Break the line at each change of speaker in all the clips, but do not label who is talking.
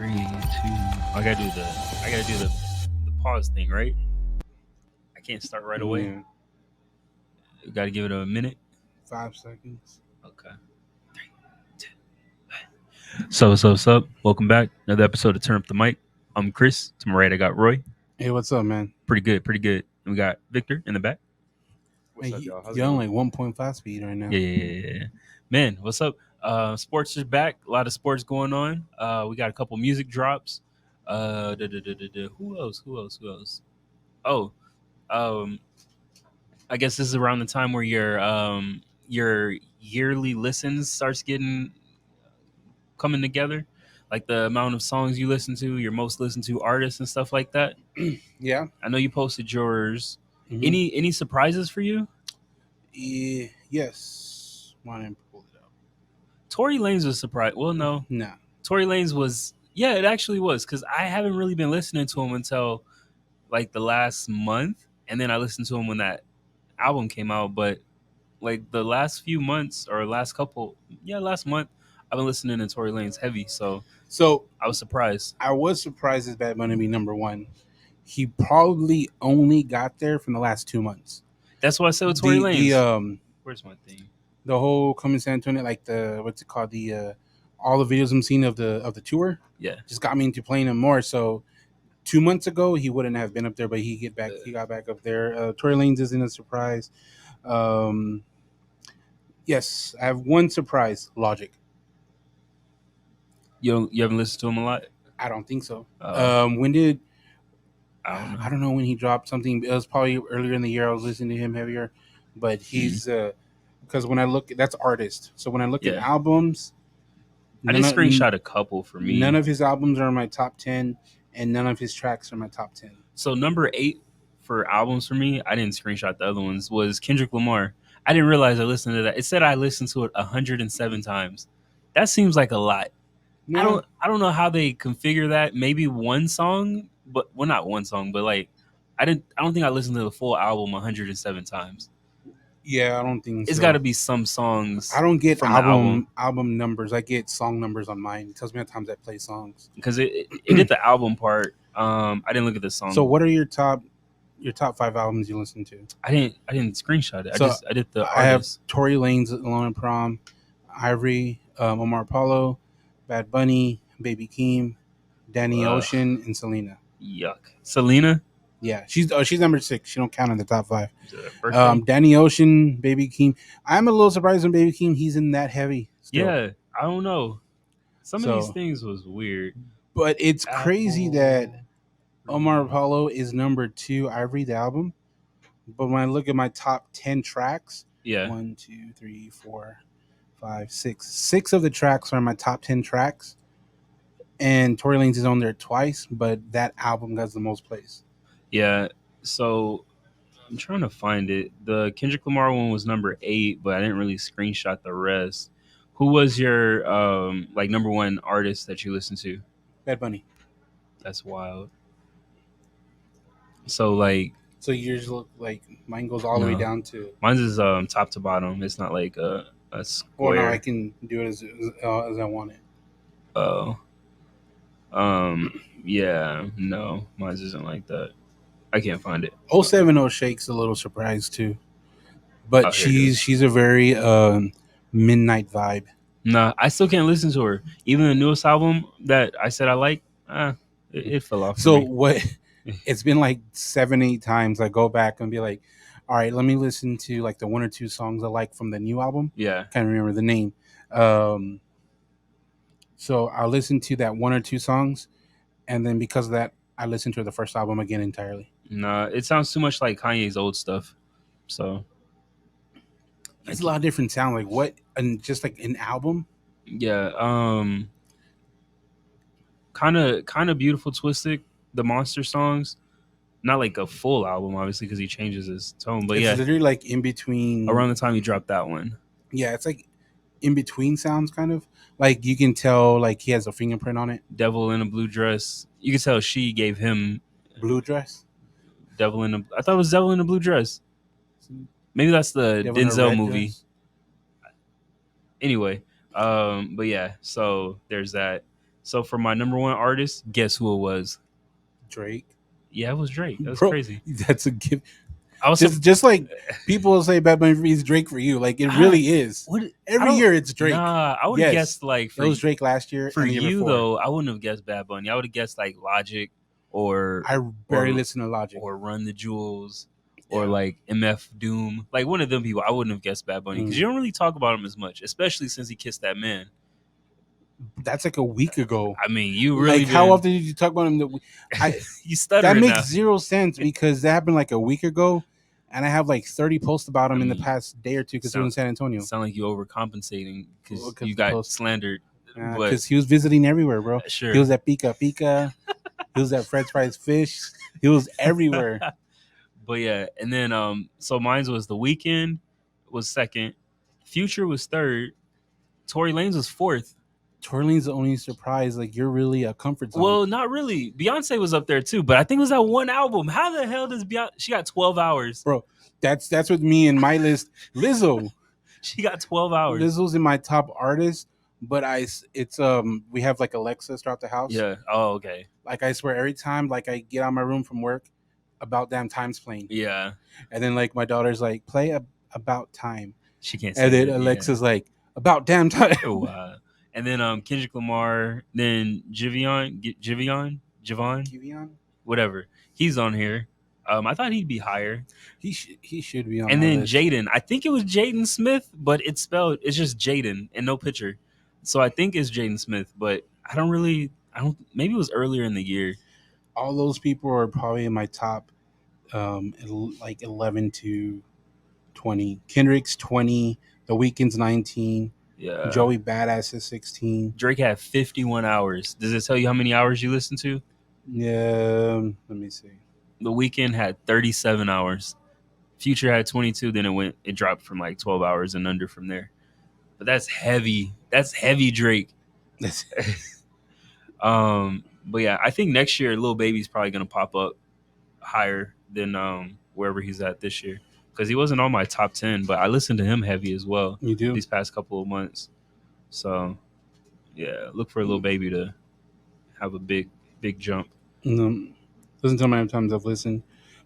3, 2. I gotta do the pause thing, right? I can't start right away.
Yeah,
You gotta give it a minute.
5 seconds.
Okay. 3, 2. So what's up? Welcome back. Another episode of Turn Up the Mic. I'm Kris. To my right, I got Roy.
Hey, what's up, man?
Pretty good. And we got Victor in the back.
What's up, y'all? You're on like 1.5 speed right now.
Yeah. Man, what's up? Sports is back. A lot of sports going on. We got a couple music drops. Who else? Oh, I guess this is around the time where your yearly listens starts coming together, like the amount of songs you listen to, your most listened to artists and stuff like that.
Yeah.
I know you posted yours.
Mhm.
Any surprises for you?
Yes. Why didn't pull it up?
Tory Lanez was surprised. Well, no,
No.
Tory Lanez was. Yeah, it actually was because I haven't really been listening to him until like the last month, and then I listened to him when that album came out. But like the last few months or last month, I've been listening to Tory Lanez heavy. So I was surprised.
I was surprised as Bad Bunny be number one. He probably only got there from the last 2 months.
That's why I said with Tory Lanez. Where's my thing?
The whole Come in San Antonio, like the what's it called, the all the videos I'm seeing of the tour,
Yeah,
just got me into playing him more. So 2 months ago he wouldn't have been up there, but he got back up there. Tory Lanez isn't a surprise. Yes, I have one surprise. Logic.
you haven't listened to him a lot.
I don't think so. When did
I
don't know when he dropped something. It was probably earlier in the year. I was listening to him heavier, but he's because when I look, that's artist. So when I look at albums,
I just screenshot a couple for me.
None of his albums are in my top 10, and none of his tracks are in my top 10.
So number 8 for albums for me, I didn't screenshot the other ones, was Kendrick Lamar. I didn't realize I listened to that. It said I listened to it 107 times. That seems like a lot.
No.
I don't know how they configure that. Maybe one song, but well, not one song, but like I don't think I listened to the full album 107 times.
Yeah, I don't think
it's
so.
got to be some songs.
I don't get
from
album numbers. I get song numbers on mine. It tells me how times I play songs.
Because it did the album part. I didn't look at the song.
So what are your top 5 albums you listen to?
I didn't screenshot it.
So
I did the artist.
I have Tory Lanez, Alone in Prom, Ivory, Omar Apollo, Bad Bunny, Baby Keem, Danny Ocean, and Selena.
Yuck. Selena?
Yeah, she's number 6. She don't count in the top 5.
Birthday?
Danny Ocean, Baby Keem. I'm a little surprised when Baby Keem he's in that heavy. Still.
Yeah, I don't know. Some of these things was weird.
But it's crazy that Omar Apollo is number 2, Ivory, the album. But when I look at my top 10 tracks, 1, 2, 3, 4, 5, 6. 6 of the tracks are in my top 10 tracks. And Tory Lanez is on there twice, but that album got the most plays.
Yeah, so I'm trying to find it. The Kendrick Lamar one was number 8, but I didn't really screenshot the rest. Who was your like number 1 artist that you listened to?
Bad Bunny.
That's wild. So like,
so yours look like mine goes all the way down to.
Mine's is top to bottom. It's not like a square.
Well, no, I can do it as I want it.
Oh. Yeah, no, mine isn't like that. I can't find it.
070 Shake's a little surprised too, but she's a very midnight vibe.
Nah, I still can't listen to her. Even the newest album that I said I like, it fell off.
So what? It's been like 7-8 times I go back and be like, all right, let me listen to like the 1 or 2 songs I like from the new album.
Yeah,
can't remember the name. So I'll listen to that 1 or 2 songs, and then because of that, I listen to the first album again entirely.
Nah, it sounds too much like Kanye's old stuff. So
it's a lot of different sound. Like what? And just like an album.
Yeah. Kind of Beautiful Twisted, the Monster songs. Not like a full album, obviously, because he changes his tone. But
it's literally like in between.
Around the time he dropped that one.
Yeah, it's like in between sounds, kind of. Like you can tell, like he has a fingerprint on it.
Devil in a Blue Dress. You can tell she gave him
blue dress.
I thought it was Devil in a Blue Dress. Maybe that's the Devil Denzel movie. Dress. Anyway, but yeah, so there's that. So for my number one artist, guess who it was?
Drake.
Yeah, it was Drake. That was
Bro,
crazy.
That's a gift.
I was
just like people say Bad Bunny is Drake for you. Like it really is. Every year it's Drake.
Nah, I would have guessed like
it was Drake last year.
For
and the year
you
before.
though, I wouldn't have guessed Bad Bunny. I would have guessed like Logic or
I barely listen to Logic
or Run the Jewels or like MF Doom. Like one of them people, I wouldn't have guessed Bad Bunny because you don't really talk about him as much, especially since he kissed that man.
That's like a week ago.
I mean, you really
how often did you talk about him?
You stutter.
That makes zero sense because that happened like a week ago, and I have like 30 posts about him in the past day or two because he was in San Antonio.
Sound like you overcompensating because you got slandered.
Because he was visiting everywhere, bro.
Sure,
he was at Pika Pika. He was at Fred's Fries Fish. He was everywhere.
But yeah, and then so mine was The Weeknd was second, Future was third, Tory Lanez was fourth.
Tory Lanez the only surprise. Like you're really a comfort zone.
Well, not really. Beyonce was up there too, but I think it was that one album. How the hell does Beyonce? She got 12 hours,
bro. That's with me in my list. Lizzo,
she got 12 hours.
Lizzo's in my top artist, but we have like Alexas throughout the house.
Yeah. Oh, okay.
Like I swear, every time like I get out of my room from work, About Damn Time's playing.
Yeah.
And then like my daughter's like, play About Time.
She can't.
And then Alexa's like, About Damn Time.
Wow. And then Kendrick Lamar, then Giveon, whatever. He's on here. I thought he'd be higher.
He should be on.
And then Jaden, I think it was Jaden Smith, but it's just Jaden and no picture. So I think it's Jaden Smith, but I don't. Maybe it was earlier in the year.
All those people are probably in my top, like 11 to 20. Kendrick's 20. The Weeknd's 19.
Yeah.
Joey Badass is 16.
Drake had 51 hours. Does it tell you how many hours you listened to?
Yeah, let me see.
The Weeknd had 37 hours. Future had 22. Then it dropped from like 12 hours and under from there. But that's heavy. That's heavy Drake. But yeah, I think next year Lil Baby's probably gonna pop up higher than wherever he's at this year. Because he wasn't on my top 10, but I listened to him heavy as well.
You do?
These past couple of months. So, yeah, look for a Lil Baby to have a big jump.
Doesn't tell me how many times I've listened.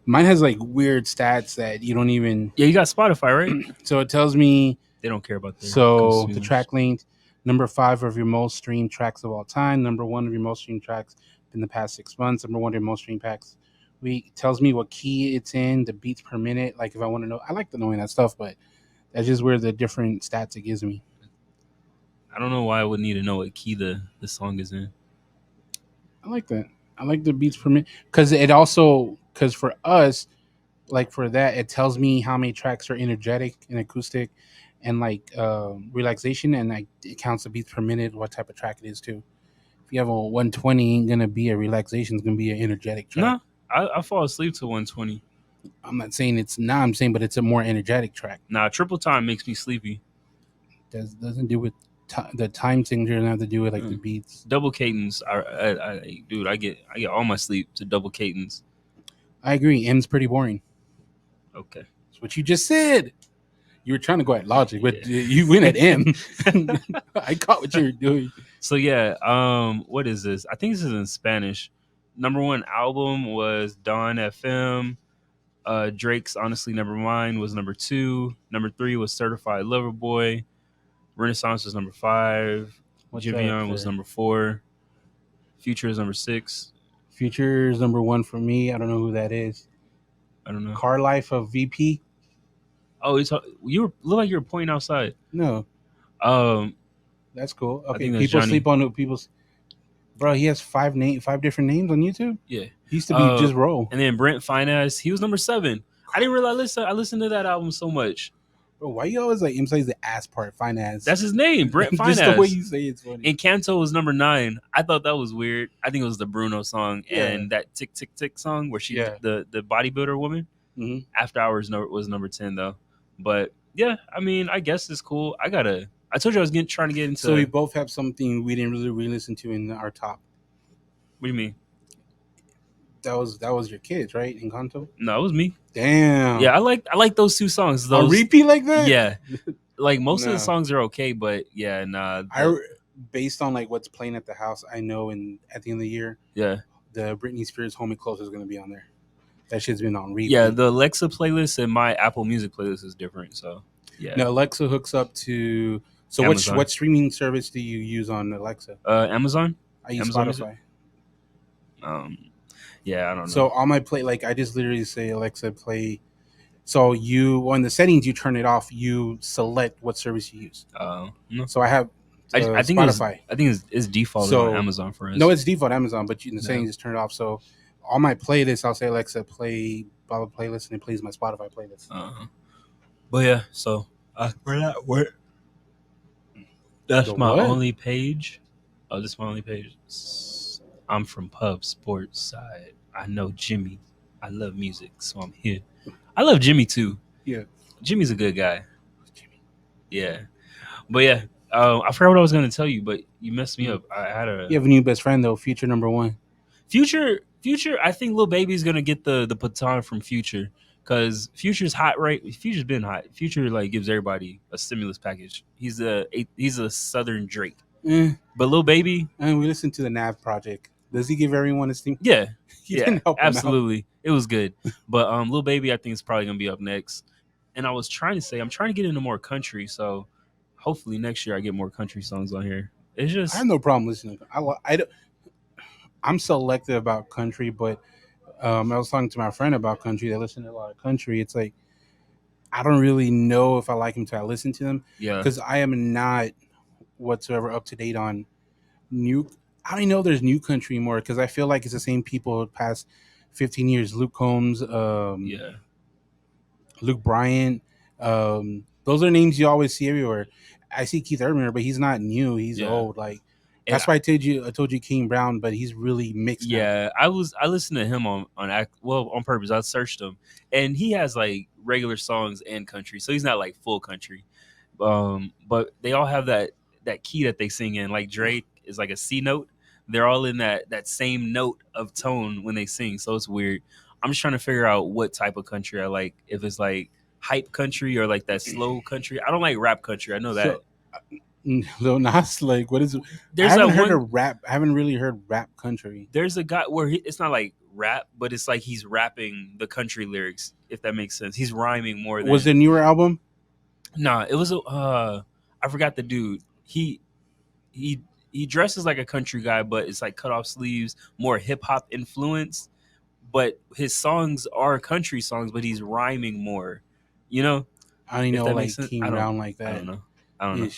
Mine has like weird stats that you don't even...
Yeah, you got Spotify, right?
So it tells me...
They don't care about that.
So consumers. The track length, number 5 of your most streamed tracks of all time, number 1 of your most streamed tracks in the past 6 months, number 1 of your most streamed tracks. Tells me what key it's in, the beats per minute. Like if I want to know, I like knowing that stuff, but that's just where the different stats it gives me.
I don't know why I would need to know what key the song is in.
I like that. I like the beats per minute because for us, like for that, it tells me how many tracks are energetic and acoustic, and like relaxation, and like it counts the beats per minute, what type of track it is too. If you have a 120, ain't gonna be a relaxation; it's gonna be an energetic track.
No. I fall asleep to 120.
I'm not saying it's not. I'm saying, but it's a more energetic track.
Nah, triple time makes me sleepy.
Doesn't do with the time thing. Doesn't have to do with like the beats.
Double cadence. Dude, I get all my sleep to double cadence.
I agree. M's pretty boring.
Okay,
that's what you just said. You were trying to go at Logic, but you went at M. I caught what you were doing.
So yeah, what is this? I think this is in Spanish. Number 1 album was Dawn FM. Drake's Honestly Nevermind was number 2. Number 3 was Certified Lover Boy. Renaissance was number 5. Giveon was number 4. Future is number 6.
Future is number 1 for me. I don't know who that is.
I don't know.
Car Life of VP.
Oh, you look like you were pointing outside.
No. That's cool. Okay,
people
sleep on people's. Bro, he has 5 different names on YouTube.
Yeah,
he used to be just Roll.
And then Brent Finance, he was number 7. I didn't realize. I listened to that album so much.
Bro, why you always like emphasize the ass part? Finance.
That's his name, Brent Finance.
Just the way you say it's funny.
And Canto was number 9. I thought that was weird. I think it was the Bruno song and that Tick Tick Tick song where she the bodybuilder woman.
Mm-hmm.
After Hours was number 10 though. But yeah, I mean, I guess it's cool. I told you I was trying to get into.
So we both have something we didn't really re-listen to in our top.
What do you mean?
That was your kids, right? Encanto?
No, it was me.
Damn.
Yeah, I like those 2 songs.
A repeat like that?
Yeah. Like most of the songs are okay, but yeah, nah.
based on like what's playing at the house, I know at the end of the year,
Yeah.
the Britney Spears "Hold Me Close" is going to be on there. That shit's been on repeat.
Yeah, the Alexa playlist and my Apple Music playlist is different. So yeah.
Now Alexa hooks up to. So what streaming service do you use on Alexa?
Amazon.
I use
Amazon
Spotify.
Yeah, I don't know.
So on my play, like I just literally say Alexa play. So you on the settings you turn it off. You select what service you use.
No.
So I have.
I think
Spotify.
I think it's defaulted on Amazon for us.
No, it's default Amazon, but in the settings just turn it off. So on my playlist, I'll say Alexa play blah blah playlist, and it plays my Spotify playlist.
But yeah, so we're not where. That's my only page. Oh, this is my only page. I'm from Pub Sports Side. I know Jimmy. I love music, so I'm here. I love Jimmy too.
Yeah,
Jimmy's a good guy. Jimmy. Yeah, but yeah, I forgot what I was going to tell you, but you messed me up. I had a.
You have a new best friend though. Future #1.
Future. I think Lil Baby's gonna get the baton from Future because Future's hot, right? Future's been hot. Future like gives everybody a stimulus package. He's a Southern Drake. But Lil Baby,
and we listened to the Nav project. Does he give everyone a steam?
Yeah, absolutely. It was good. But Lil Baby, I think is probably gonna be up next. And I was trying to say, I'm trying to get into more country, so hopefully next year I get more country songs on here. It's just
I have no problem listening. I'm selective about country, but I was talking to my friend about country. They listen to a lot of country. It's like I don't really know if I like them until I listen to them.
Yeah,
because I am not whatsoever up to date on new. I don't even know there's new country anymore because I feel like it's the same people past 15 years. Luke Combs, Luke Bryant. Those are names you always see everywhere. I see Keith Urban, but he's not new. He's old. Like that's why I told you King Brown, but he's really mixed.
Yeah, now. I listened to him on purpose. I searched him, and he has like regular songs and country, so he's not like full country. But they all have that key that they sing in. Like Drake is like a C note. They're all in that same note of tone when they sing, so it's weird. I'm just trying to figure out what type of country I like. If it's like hype country or like that slow country. I don't like rap country. I know that.
Lil Nas, like what is it? I haven't really heard rap country.
There's a guy where it's not like rap, but it's like he's rapping the country lyrics, if that makes sense. He's rhyming more than.
Was it a newer album?
Nah, it was I forgot the dude. He dresses like a country guy, but it's like cut off sleeves, more hip hop influence. But his songs are country songs, but he's rhyming more. You know?
I don't know like King Brown like that.
I don't know.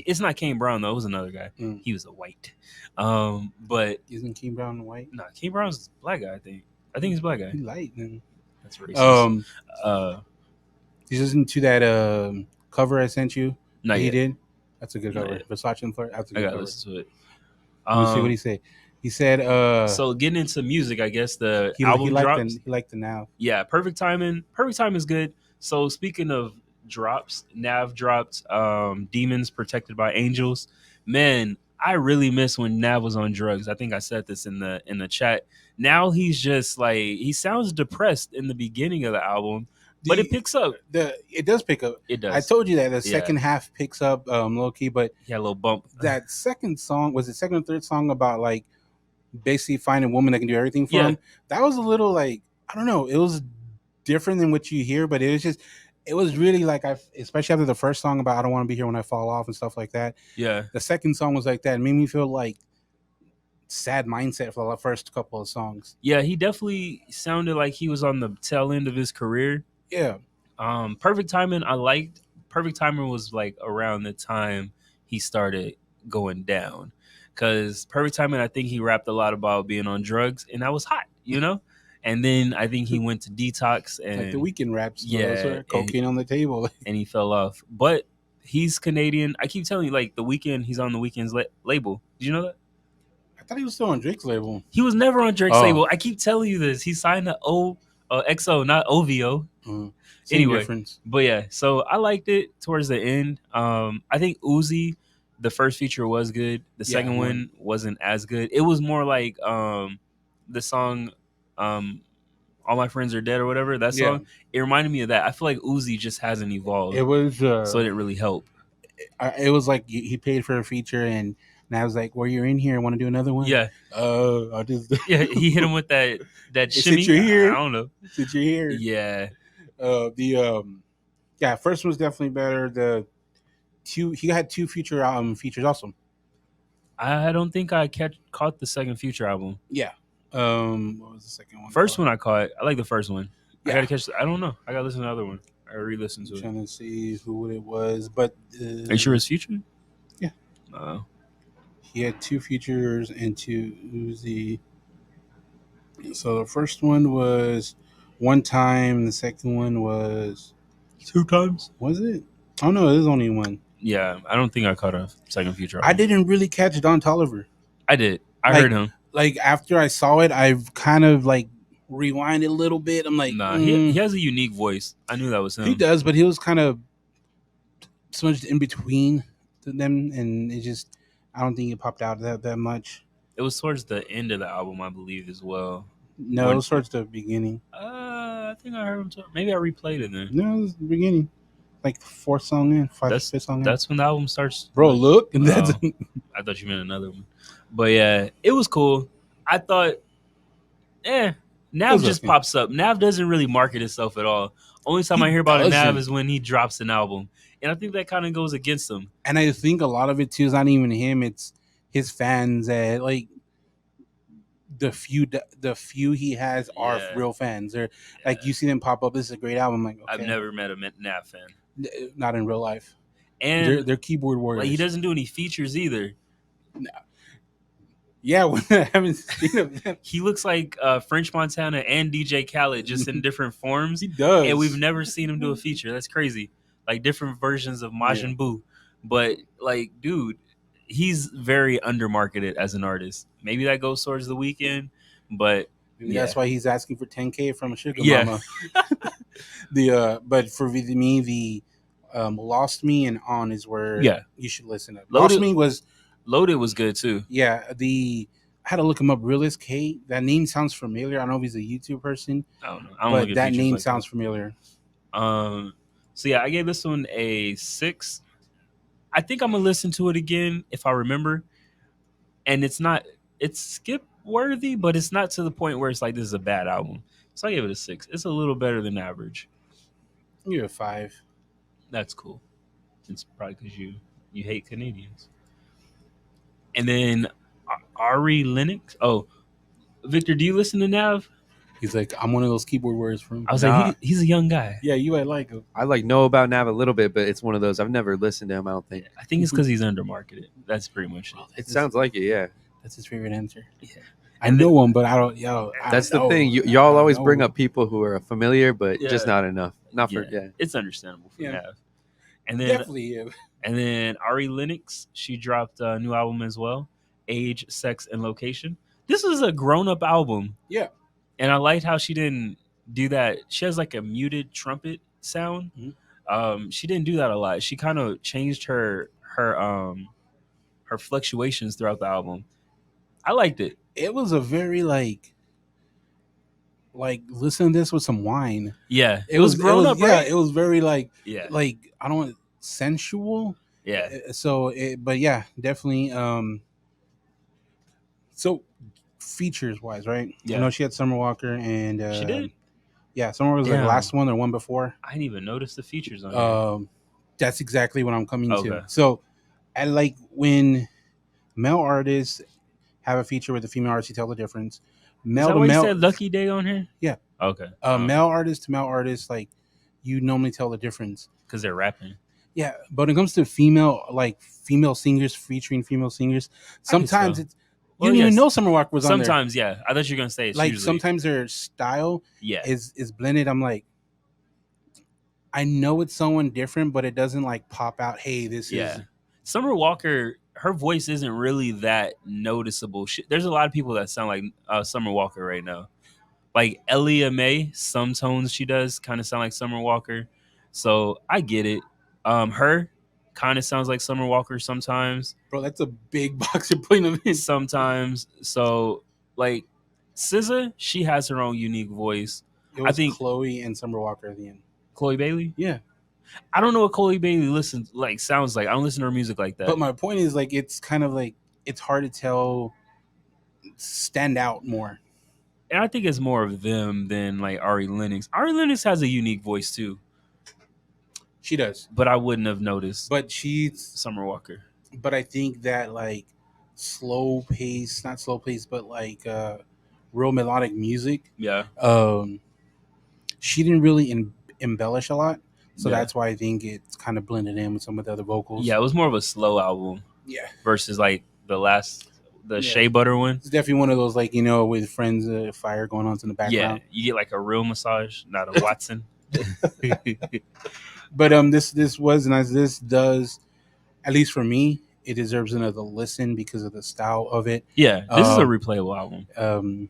It's not Kane Brown though. It was another guy. He was a white. But
isn't King Brown white?
No, King Brown's a black guy. I think he's a black guy.
He's light then.
That's racist.
You listen to that cover I sent you?
No,
he did. That's a good cover. Versace and Flirt. That's a good cover.
Listen to it.
Let me see what he said. He said,
so getting into music, I guess the album drops.
He liked the Nav.
Yeah, Perfect Timing. Perfect Timing is good. So speaking of drops, Nav dropped Demons Protected by Angels. Man, I really miss when Nav was on drugs. I think I said this in the chat. Now he's just like, he sounds depressed in the beginning of the album, but it picks up.
It does pick up.
It does.
I told you that the second half picks up low key, but
yeah, a little bump.
That second song, was it second or third song about like basically finding a woman that can do everything for him? That was a little like, I don't know, it was different than what you hear, but it was really like, especially after the first song about I don't want to be here when I fall off and stuff like that.
Yeah.
The second song was like that. It made me feel like sad mindset for the first couple of songs.
Yeah, he definitely sounded like he was on the tail end of his career.
Yeah.
Perfect Timing, I liked. Perfect Timing was like around the time he started going down. Because Perfect Timing, I think he rapped a lot about being on drugs, and that was hot, you know? And then I think he went to detox and
like the Weeknd raps,
cocaine
on the table,
and he fell off. But he's Canadian. I keep telling you, like the Weeknd, he's on the Weeknd's label. Did you know that?
I thought he was still on Drake's label.
He was never on Drake's label. I keep telling you this. He signed to XO, not OVO. Anyway,
difference.
But yeah, so I liked it towards the end. I think Uzi, the first feature was good. The second one wasn't as good. It was more like the song All My Friends Are Dead or whatever, that song. It reminded me of that. I feel like Uzi just hasn't evolved.
It was
so it didn't really help.
it was like he paid for a feature, and I was like, "Well, you're in here. Want to do another one?"
Yeah.
I just
He hit him with that shimmy.
Since you're here,
I don't know.
Since you're here,
Yeah.
First one was definitely better. The he had two future features also.
I don't think I caught the second Future album.
Yeah. What was the second one?
First one I caught. I like the first one.
Yeah.
I gotta catch. I don't know. I gotta listen to the other one. I re-listened to
I'm
it.
trying to see who it was, but
are you sure it's Future?
Yeah. He had two features and two Uzi. So the first one was One Time. The second one was
Two Times.
Was it? Oh no, there's only one.
Yeah, I don't think I caught a second Future album.
I didn't really catch Don Toliver.
I did. I heard him.
Like after I saw it, I've kind of like rewinded a little bit. I'm like,
nah, he has a unique voice. I knew that was him.
He does, but he was kind of smudged in between them, and it just, I don't think it popped out that much.
It was towards the end of the album, I believe, as well.
No, it was towards the beginning.
I think I heard him talk. Maybe I replayed it then.
No, it was the beginning. Like the fourth song in, fifth song in.
That's when the album starts.
Bro, look. That's
I thought you meant another one. But yeah, it was cool. I thought, Nav just pops up. Nav doesn't really market itself at all. Only time I hear about a Nav is when he drops an album. And I think that kind of goes against him.
And I think a lot of it too is not even him, it's his fans that like the few he has are real fans. They're like, you see them pop up, this is a great album. Like, okay.
I've never met a Nav fan.
Not in real life.
And
they're keyboard warriors.
Like, he doesn't do any features either.
No. Yeah, when I haven't seen him.
He looks like French Montana and DJ Khaled, just in different forms.
He does.
And we've never seen him do a feature. That's crazy. Like different versions of Majin Buu. But like, dude, he's very undermarketed as an artist. Maybe that goes towards The Weeknd, but
maybe that's why he's asking for $10K from a sugar mama. But for me, the Lost Me and On is where you should listen to.
Loaded was good too.
Yeah, I had to look him up. Realist K. That name sounds familiar. I don't know if he's a YouTube person.
I don't know.
But that name sounds familiar.
So yeah, I gave this one a 6. I think I'm gonna listen to it again if I remember. And it's skip worthy, but it's not to the point where it's like this is a bad album. So I gave it a 6. It's a little better than average.
You're a 5.
That's cool. It's probably because you hate Canadians. And then Ari Lennox. Oh, Victor, do you listen to Nav?
He's like, I'm one of those keyboard warriors from.
I was like, he's a young guy.
Yeah, you might like him.
I know about Nav a little bit, but it's one of those I've never listened to him. I don't think.
I think it's because he's undermarketed. That's pretty much it.
It sounds like it. Yeah,
that's his favorite answer.
Yeah,
I know him, but I don't.
That's the thing. Y'all always bring up people who are familiar, but just not enough.
It's understandable for Nav. And then
definitely.
And then Ari Lennox, she dropped a new album as well, Age, Sex, and Location. This is a grown-up album.
Yeah.
And I liked how she didn't do that. She has like a muted trumpet sound. Mm-hmm. She didn't do that a lot. She kind of changed her fluctuations throughout the album. I liked it.
It was a very like listen to this with some wine.
Yeah. It was grown up, right?
Yeah, it was very like I don't sensual.
Yeah.
So but yeah, definitely so features wise, right? Yeah. I know she had Summer Walker and
she did.
Yeah, Summer was like the last one or one before.
I didn't even notice the features on here.
That's exactly what I'm coming to. So I like when male artists have a feature with a female artist, you tell the difference.
Male to male. You said Lucky Day on here?
Yeah.
Okay.
Male artist to male artist, like you normally tell the difference
because they're rapping.
Yeah, but when it comes to female singers featuring female singers, sometimes it's you didn't even know Summer Walker was on there.
Sometimes, yeah. I thought you were gonna say it's
like
usually.
Sometimes their style is blended. I'm like, I know it's someone different, but it doesn't like pop out. Hey, this is
Summer Walker. Her voice isn't really that noticeable. There's a lot of people that sound like Summer Walker right now. Like Elia May, some tones she does kind of sound like Summer Walker. So I get it. Her kind of sounds like Summer Walker sometimes.
Bro, that's a big box you're putting them in.
Sometimes. So like SZA, she has her own unique voice.
It was I think Chloe and Summer Walker at the end.
Chloe Bailey?
Yeah.
I don't know what Coley Bailey sounds like. I don't listen to her music like that.
But my point is, like, it's kind of like it's hard to tell, stand out more.
And I think it's more of them than like Ari Lennox. Ari Lennox has a unique voice too.
She does,
but I wouldn't have noticed.
But she's
Summer Walker.
But I think that like slow pace, not slow pace, but like real melodic music.
Yeah.
She didn't really embellish a lot, so that's why I think it's kind of blended in with some of the other vocals.
Yeah, it was more of a slow album.
Yeah.
Versus like the Shea Butter one.
It's definitely one of those, like, you know, with friends, fire going on in the background.
Yeah, you get like a real massage, not a Watson.
But this was nice. This does, at least for me, it deserves another listen because of the style of it.
Yeah, this is a replayable album.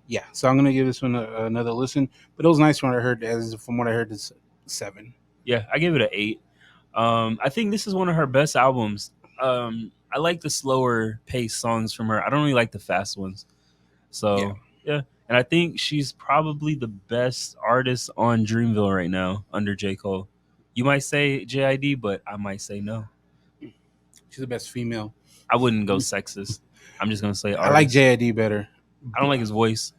Yeah, so I'm gonna give this one another listen. But it was nice when I heard, from what I heard, it's 7.
Yeah, I give it an 8. I think this is one of her best albums. I like the slower paced songs from her. I don't really like the fast ones. So yeah. And I think she's probably the best artist on Dreamville right now under J. Cole. You might say JID, but I might say no.
She's the best female.
I wouldn't go sexist. I'm just gonna say artist.
I like JID better.
I don't like his voice.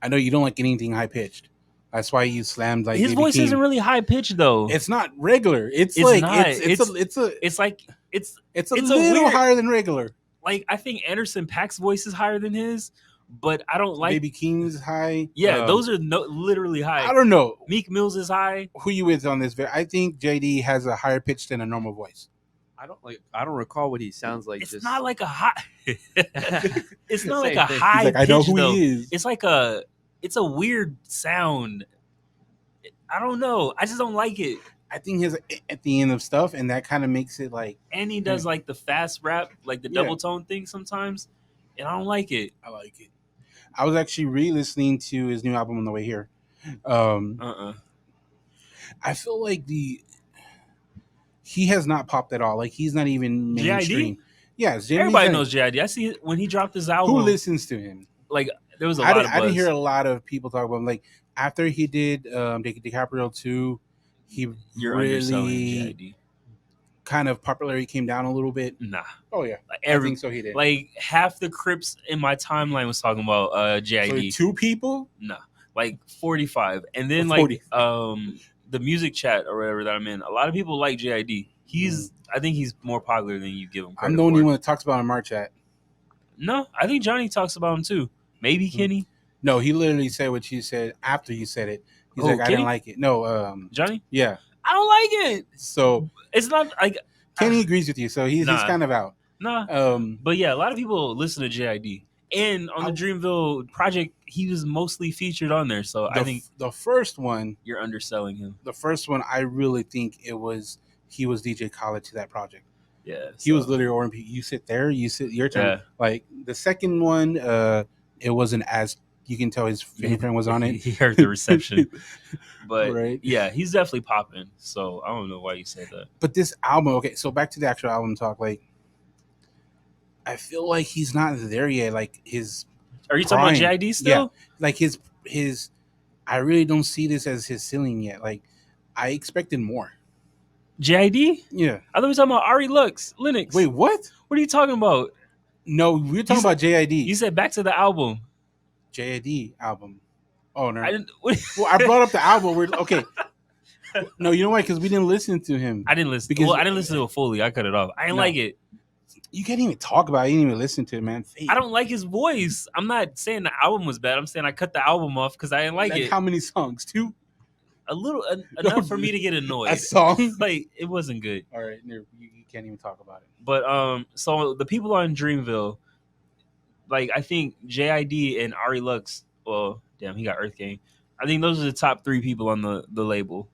I know you don't like anything high pitched. That's why you slammed like
his voice isn't really high pitched though.
It's not regular. It's like not. It's a little higher than regular.
Like I think Anderson .Paak's voice is higher than his, but I don't like
Baby King's high.
Yeah, those are literally high.
I don't know.
Meek Mill's is high.
Who you with on this? I think JD has a higher pitch than a normal voice.
I don't recall what he sounds like.
It's not like a high. It's not like a high.
Like, I know who he is.
It's like it's a weird sound. I don't know. I just don't like it.
I think his at the end of stuff, and that kind of makes it like.
And he does like the fast rap, like the double tone thing sometimes, and I don't like it.
I like it. I was actually re-listening to his new album on the way here. I feel like he has not popped at all. Like, he's not even mainstream.
Yeah, everybody knows JID. I see it when he dropped his album.
Who listens to him?
Like, there was a lot of buzz.
I didn't hear a lot of people talk about him. Like, after he did DiCaprio 2,
You're underselling JID.
Kind of popularity came down a little bit.
Nah.
Oh, yeah.
I
think so, he did.
Like, half the Crips in my timeline was talking about JID.
So 2 people?
Nah. Like 45. And then, like, the music chat or whatever that I'm in, a lot of people like JID. I think he's more popular than you give him credit.
I'm the only one that talks about him in our chat.
No, I think Johnny talks about him too. Maybe Kenny.
No, he literally said what you said after you said it. He's like, Kenny? I didn't like it. No,
Johnny?
Yeah.
I don't like it.
So
it's not like
Kenny agrees with you, so he's kind of out.
Nah. But yeah, a lot of people listen to JID. And on the Dreamville project, he was mostly featured on there. So I think
the first one,
you're underselling him.
The first one, I really think he was DJ Khaled to that project.
Yeah.
He was literally R&B. You sit there, you sit your turn. Yeah. Like the second one, it wasn't as, you can tell his fingerprint was on it.
He heard the reception. But yeah, he's definitely popping. So I don't know why you said that.
But this album, okay, so back to the actual album talk, like, I feel like he's not there yet. Like his
Are you talking about JID still?
Yeah. Like his I really don't see this as his ceiling yet. Like I expected more.
JID?
Yeah.
I thought we were talking about Ari Lennox.
Wait, what?
What are you talking about?
No, we were talking about JID.
You said back to the album.
JID album. Oh no.
I didn't
Well, I brought up the album. Okay. No, you know why? Because we didn't listen to him.
I didn't listen. I didn't listen to it fully. I cut it off. I didn't like it.
You can't even talk about it. You didn't even listen to it, man.
I don't like his voice. I'm not saying the album was bad. I'm saying I cut the album off because I didn't like it.
How many songs? 2?
A little enough for me to get annoyed.
A song?
Like, it wasn't good.
All right, you can't even talk about it.
But so the people on Dreamville, like I think JID and Ari Lux. Well, damn, he got Earth Gang. I think those are the top 3 people on the label,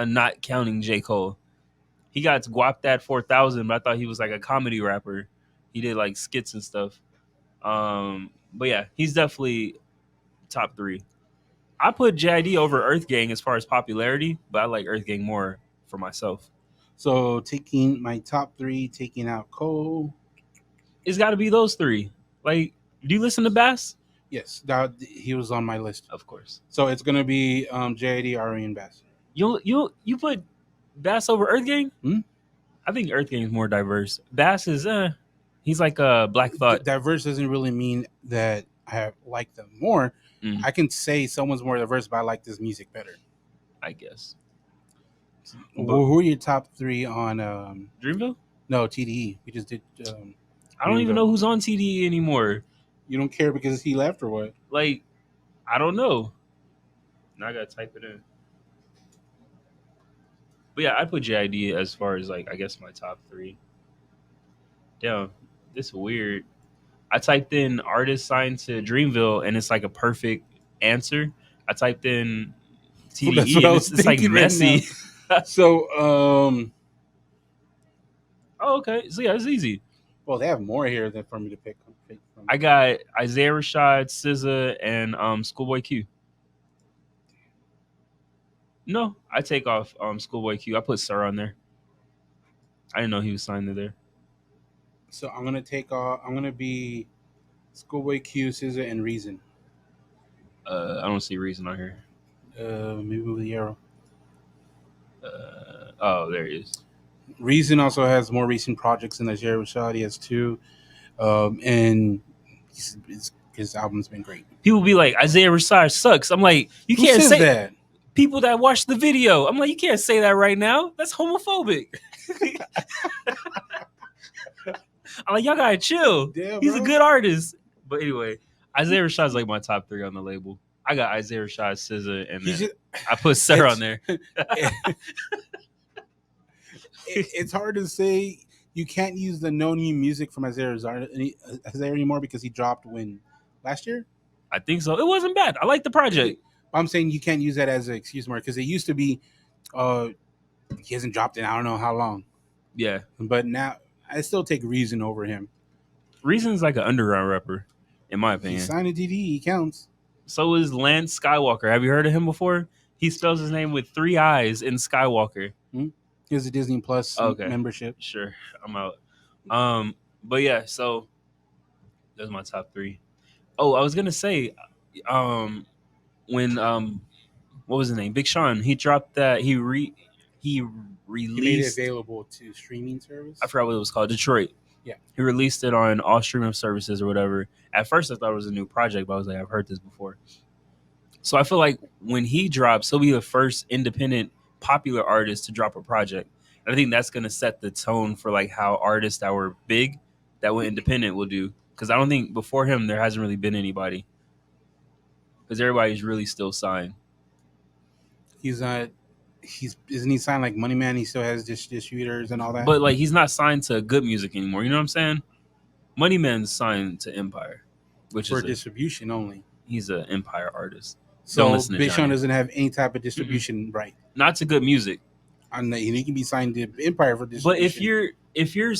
not counting J. Cole. He got Guap That 4000, but I thought he was like a comedy rapper. He did like skits and stuff. But yeah, he's definitely top 3. I put JID over Earth Gang as far as popularity, but I like Earth Gang more for myself.
So taking my top 3, taking out Cole.
It's got to be those 3. Like, do you listen to Bass?
Yes, he was on my list.
Of course.
So it's going to be JID, Ari, and Bass.
You put Bass over Earth Gang?
Hmm?
I think Earth Gang is more diverse. Bass is he's like a Black Thought.
Diverse doesn't really mean that I like them more. I can say someone's more diverse, but I like this music better.
I guess.
Who are your top 3 on
Dreamville?
No, TDE. We just did.
I don't even know who's on TDE anymore.
You don't care because he left or what?
Like, I don't know. Now I gotta type it in. But yeah, I put JID as far as like I guess my top 3. Damn, this is weird. I typed in artist signed to Dreamville and it's like a perfect answer. I typed in TDE and it's like messy.
Right so,
oh, okay. So yeah, it's easy.
Well, they have more here than for me to pick from.
I got Isaiah Rashad, SZA, and Schoolboy Q. No, I take off Schoolboy Q. I put Sir on there. I didn't know he was signed to there.
So I'm gonna take off. I'm gonna be Schoolboy Q, SZA, and Reason.
I don't see Reason on here.
Maybe with the arrow.
Oh, there he is.
Reason also has more recent projects than Isaiah Rashad. He has 2, and his album's been great.
People be like, Isaiah Rashad sucks. I'm like, you
Who
can't
says
say
that.
People that watch the video. I'm like, you can't say that right now. That's homophobic. I'm like, y'all gotta chill.
Yeah,
he's a good artist. But anyway, Isaiah Rashad's like my top 3 on the label. I got Isaiah Rashad, SZA, and then I put Sarah on there.
It's hard to say. You can't use the no new music from Isaiah anymore because he dropped last year?
I think so. It wasn't bad. I like the project.
I'm saying you can't use that as an excuse more because it used to be he hasn't dropped in I don't know how long.
Yeah.
But now I still take Reason over him.
Reason's like an underground rapper, in my opinion.
He signed a DD, he counts.
So is Lance Skywalker. Have you heard of him before? He spells his name with 3 I's in Skywalker.
He has a Disney Plus membership.
Sure, I'm out. But yeah, so that's my top 3. Oh, I was gonna say, when what was his name? Big Sean. He dropped that. He released.
He made it available to streaming service.
I forgot what it was called. Detroit.
Yeah.
He released it on all streaming services or whatever. At first, I thought it was a new project, but I was like, I've heard this before. So I feel like when he drops, he'll be the first independent popular artist to drop a project. And I think that's going to set the tone for like how artists that were big, that went independent will do. Because I don't think before him, there hasn't really been anybody. Because everybody's really still signed.
Isn't he signed like Money Man? He still has distributors and all that.
But like he's not signed to good music anymore. You know what I'm saying? Money Man's signed to Empire, which
for
is
distribution only.
He's an Empire artist.
So Big Sean doesn't have any type of distribution right.
Not to good music.
And he can be signed to Empire for distribution.
But if you're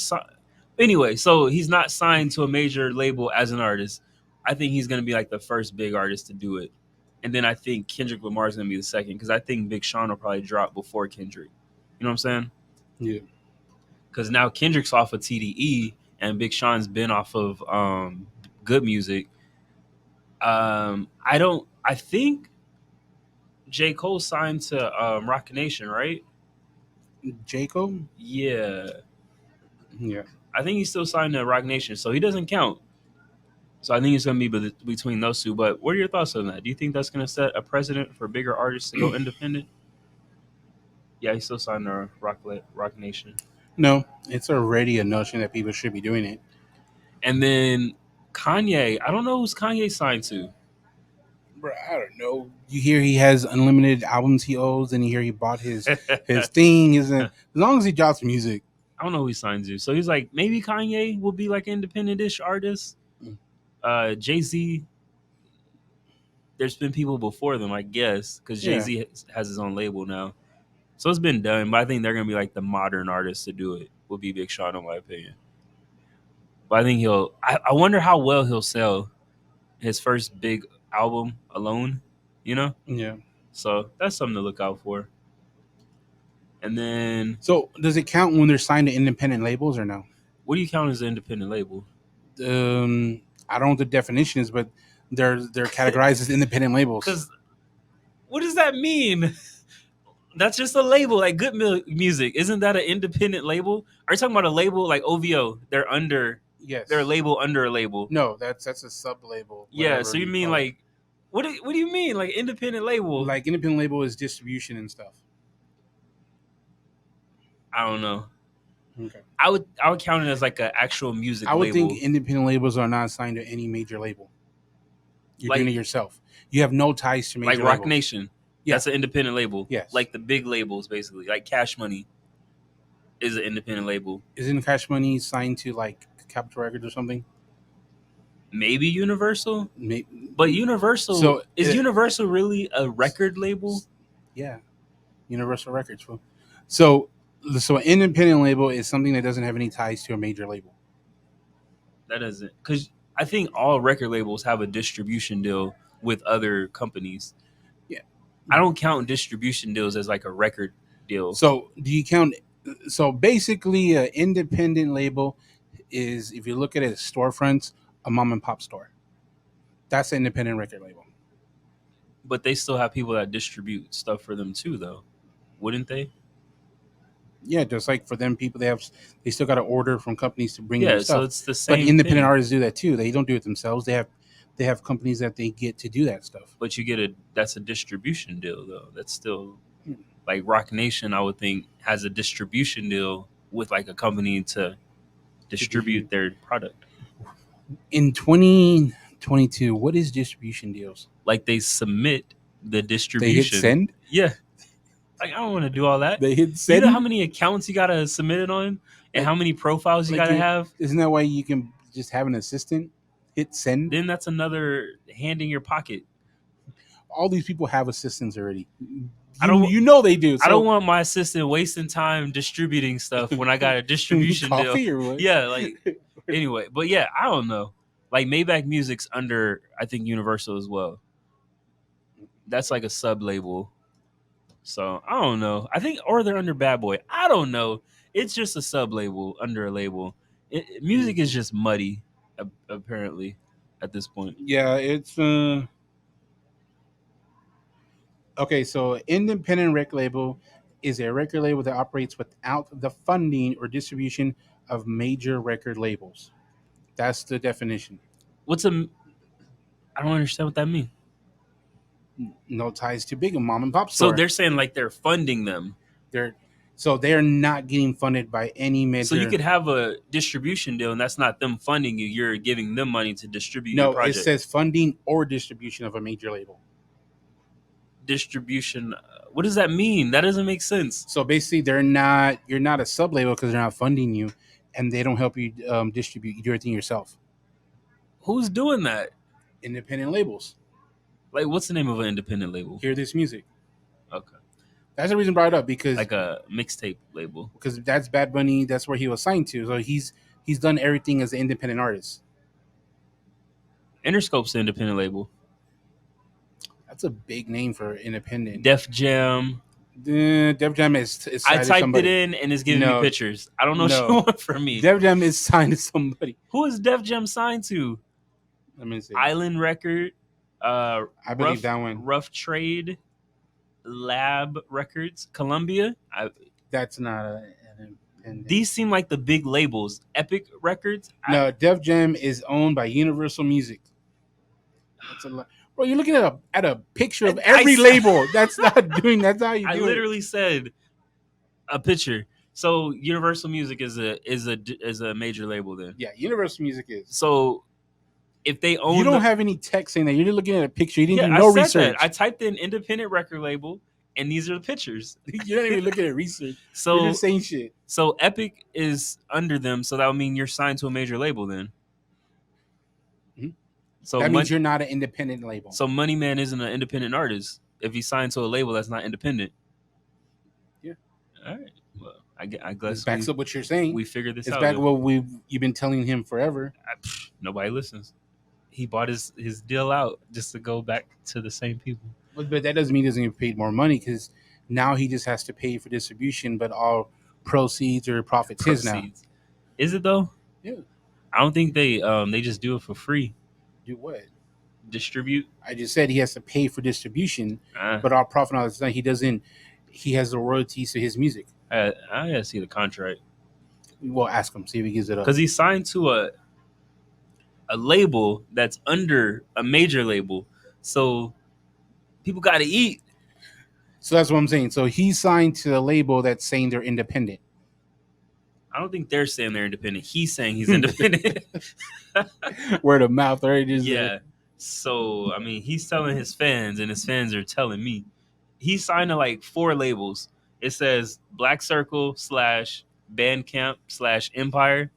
anyway, so he's not signed to a major label as an artist. I think he's going to be like the first big artist to do it. And then I think Kendrick Lamar is going to be the second because I think Big Sean will probably drop before Kendrick. You know what I'm saying? Yeah. Because now Kendrick's off of TDE and Big Sean's been off of good music. I think J. Cole signed to Rock Nation, right?
J. Cole?
Yeah.
Yeah.
I think he's still signed to Rock Nation, so he doesn't count. So I think it's going to be between those two. But what are your thoughts on that? Do you think that's going to set a precedent for bigger artists to go independent? Yeah, he's still signed to Rock Nation.
No, it's already a notion that people should be doing it.
And then Kanye, I don't know who's Kanye signed to.
Bro, I don't know. You hear he has unlimited albums he owes, and you hear he bought his thing. As long as he drops music.
I don't know who he signed to. So he's like, maybe Kanye will be like an independent-ish artist. Jay-Z, there's been people before them, I guess, because Jay-Z has his own label now. So it's been done, but I think they're going to be like the modern artists to do it, will be Big Sean, in my opinion. But I think I wonder how well he'll sell his first big album alone, you know?
Yeah.
So that's something to look out for. And then...
So does it count when they're signed to independent labels or no?
What do you count as an independent label?
I don't know what the definition is, but they're categorized as independent labels.
Because what does that mean? That's just a label, like Good Music. Isn't that an independent label? Are you talking about a label like OVO? They're under.
Yes.
They're a label under a label.
No, that's a sub label.
Yeah. So you mean like, what do you mean like independent label?
Like independent label is distribution and stuff.
I don't know.
Okay.
I would count it as like an actual music label.
I would think independent labels are not signed to any major label. You're doing it yourself. You have no ties to major labels.
Like Rock Nation. Yeah. That's an independent label.
Yes.
Like the big labels, basically. Like Cash Money is an independent label.
Isn't Cash Money signed to like Capitol Records or something?
Maybe Universal? But Universal... So is Universal really a record label?
Yeah. Universal Records. So an independent label is something that doesn't have any ties to a major label.
That doesn't... Because I think all record labels have a distribution deal with other companies.
Yeah.
I don't count distribution deals as like a record deal.
So do you count... So basically an independent label is, if you look at it as storefronts, a mom and pop store. That's an independent record label.
But they still have people that distribute stuff for them too, though. Wouldn't they?
Yeah, just like for them, people they still got to order from companies to bring them stuff.
So it's the same.
But independent artists do that too. They don't do it themselves. They have companies that they get to do that stuff.
But that's a distribution deal though. That's still like Rock Nation, I would think, has a distribution deal with like a company to distribute their product.
In 2022, what is distribution deals?
Like they submit the distribution.
They hit send?
Yeah. Like, I don't want to do all that.
They hit send?
You know how many accounts you got to submit it on? And how many profiles you got to have?
Isn't that why you can just have an assistant hit send?
Then that's another hand in your pocket.
All these people have assistants already.
You
know they do. So.
I don't want my assistant wasting time distributing stuff when I got a distribution deal.
Or what?
Yeah, like, anyway. But yeah, I don't know. Like, Maybach Music's under, I think, Universal as well. That's like a sub-label. So, I don't know. I think, or they're under Bad Boy. I don't know. It's just a sub-label under a label. Music is just muddy, apparently, at this point.
Yeah, it's... Okay, so independent record label is a record label that operates without the funding or distribution of major record labels. That's the definition.
I don't understand what that means.
No ties to big mom and pop store.
So they're saying like they're funding them.
They're not getting funded by any major.
So you could have a distribution deal, and that's not them funding you. You're giving them money to distribute your project.
No, it says funding or distribution of a major label.
Distribution. What does that mean? That doesn't make sense.
So basically, you're not a sub label because they're not funding you, and they don't help you distribute. You do everything yourself.
Who's doing that?
Independent labels.
Like, what's the name of an independent label?
Hear This Music.
Okay.
That's the reason I brought it up, because
like a mixtape label.
Because that's Bad Bunny. That's where he was signed to. So he's done everything as an independent artist.
Interscope's an independent label.
That's a big name for independent.
Def Jam.
Def Jam is
I typed it in and it's giving me pictures. I don't know what you want from me.
Def Jam is signed to somebody.
Who is Def Jam signed to?
Let me see.
Island Record.
I believe that one.
Rough Trade. Lab Records. Columbia.
That's not an independent.
These seem like the big labels. Epic Records.
No, Def Jam is owned by Universal Music. That's a lot. Bro, you're looking at a picture of every label. That's not doing. That's how you do it.
I literally said a picture. So Universal Music is a major label then.
Yeah, Universal Music is.
So if they own,
you don't have any text saying that. You're looking at a picture. You didn't do no research.
That. I typed in independent record label, and these are the pictures.
You're not even looking at research.
So
you're just saying shit.
So Epic is under them. So that would mean you're signed to a major label then.
So that means you're not an independent label.
So Money Man isn't an independent artist if he's signed to a label that's not independent.
Yeah.
All right. Well, I guess
backs up what you're saying.
We figured this out.
It's back what you've been telling him forever.
Nobody listens. He bought his deal out just to go back to the same people.
But that doesn't mean he doesn't get paid more money, because now he just has to pay for distribution, but all proceeds or profits his now.
Is it though?
Yeah.
I don't think they just do it for free.
Do what?
Distribute.
I just said he has to pay for distribution, but all profit on his time. He doesn't. he has the royalties to his music.
I gotta see the contract.
We'll ask him, see if he gives it up.
Because he signed to a label that's under a major label, so people got to eat.
So that's what I'm saying. So he signed to a label that's saying they're independent.
I don't think they're saying they're independent. He's saying he's independent.
Word of mouth, right?
Yeah. So, I mean, he's telling his fans, and his fans are telling me. He signed to like 4 labels. It says Black Circle / Bandcamp / Empire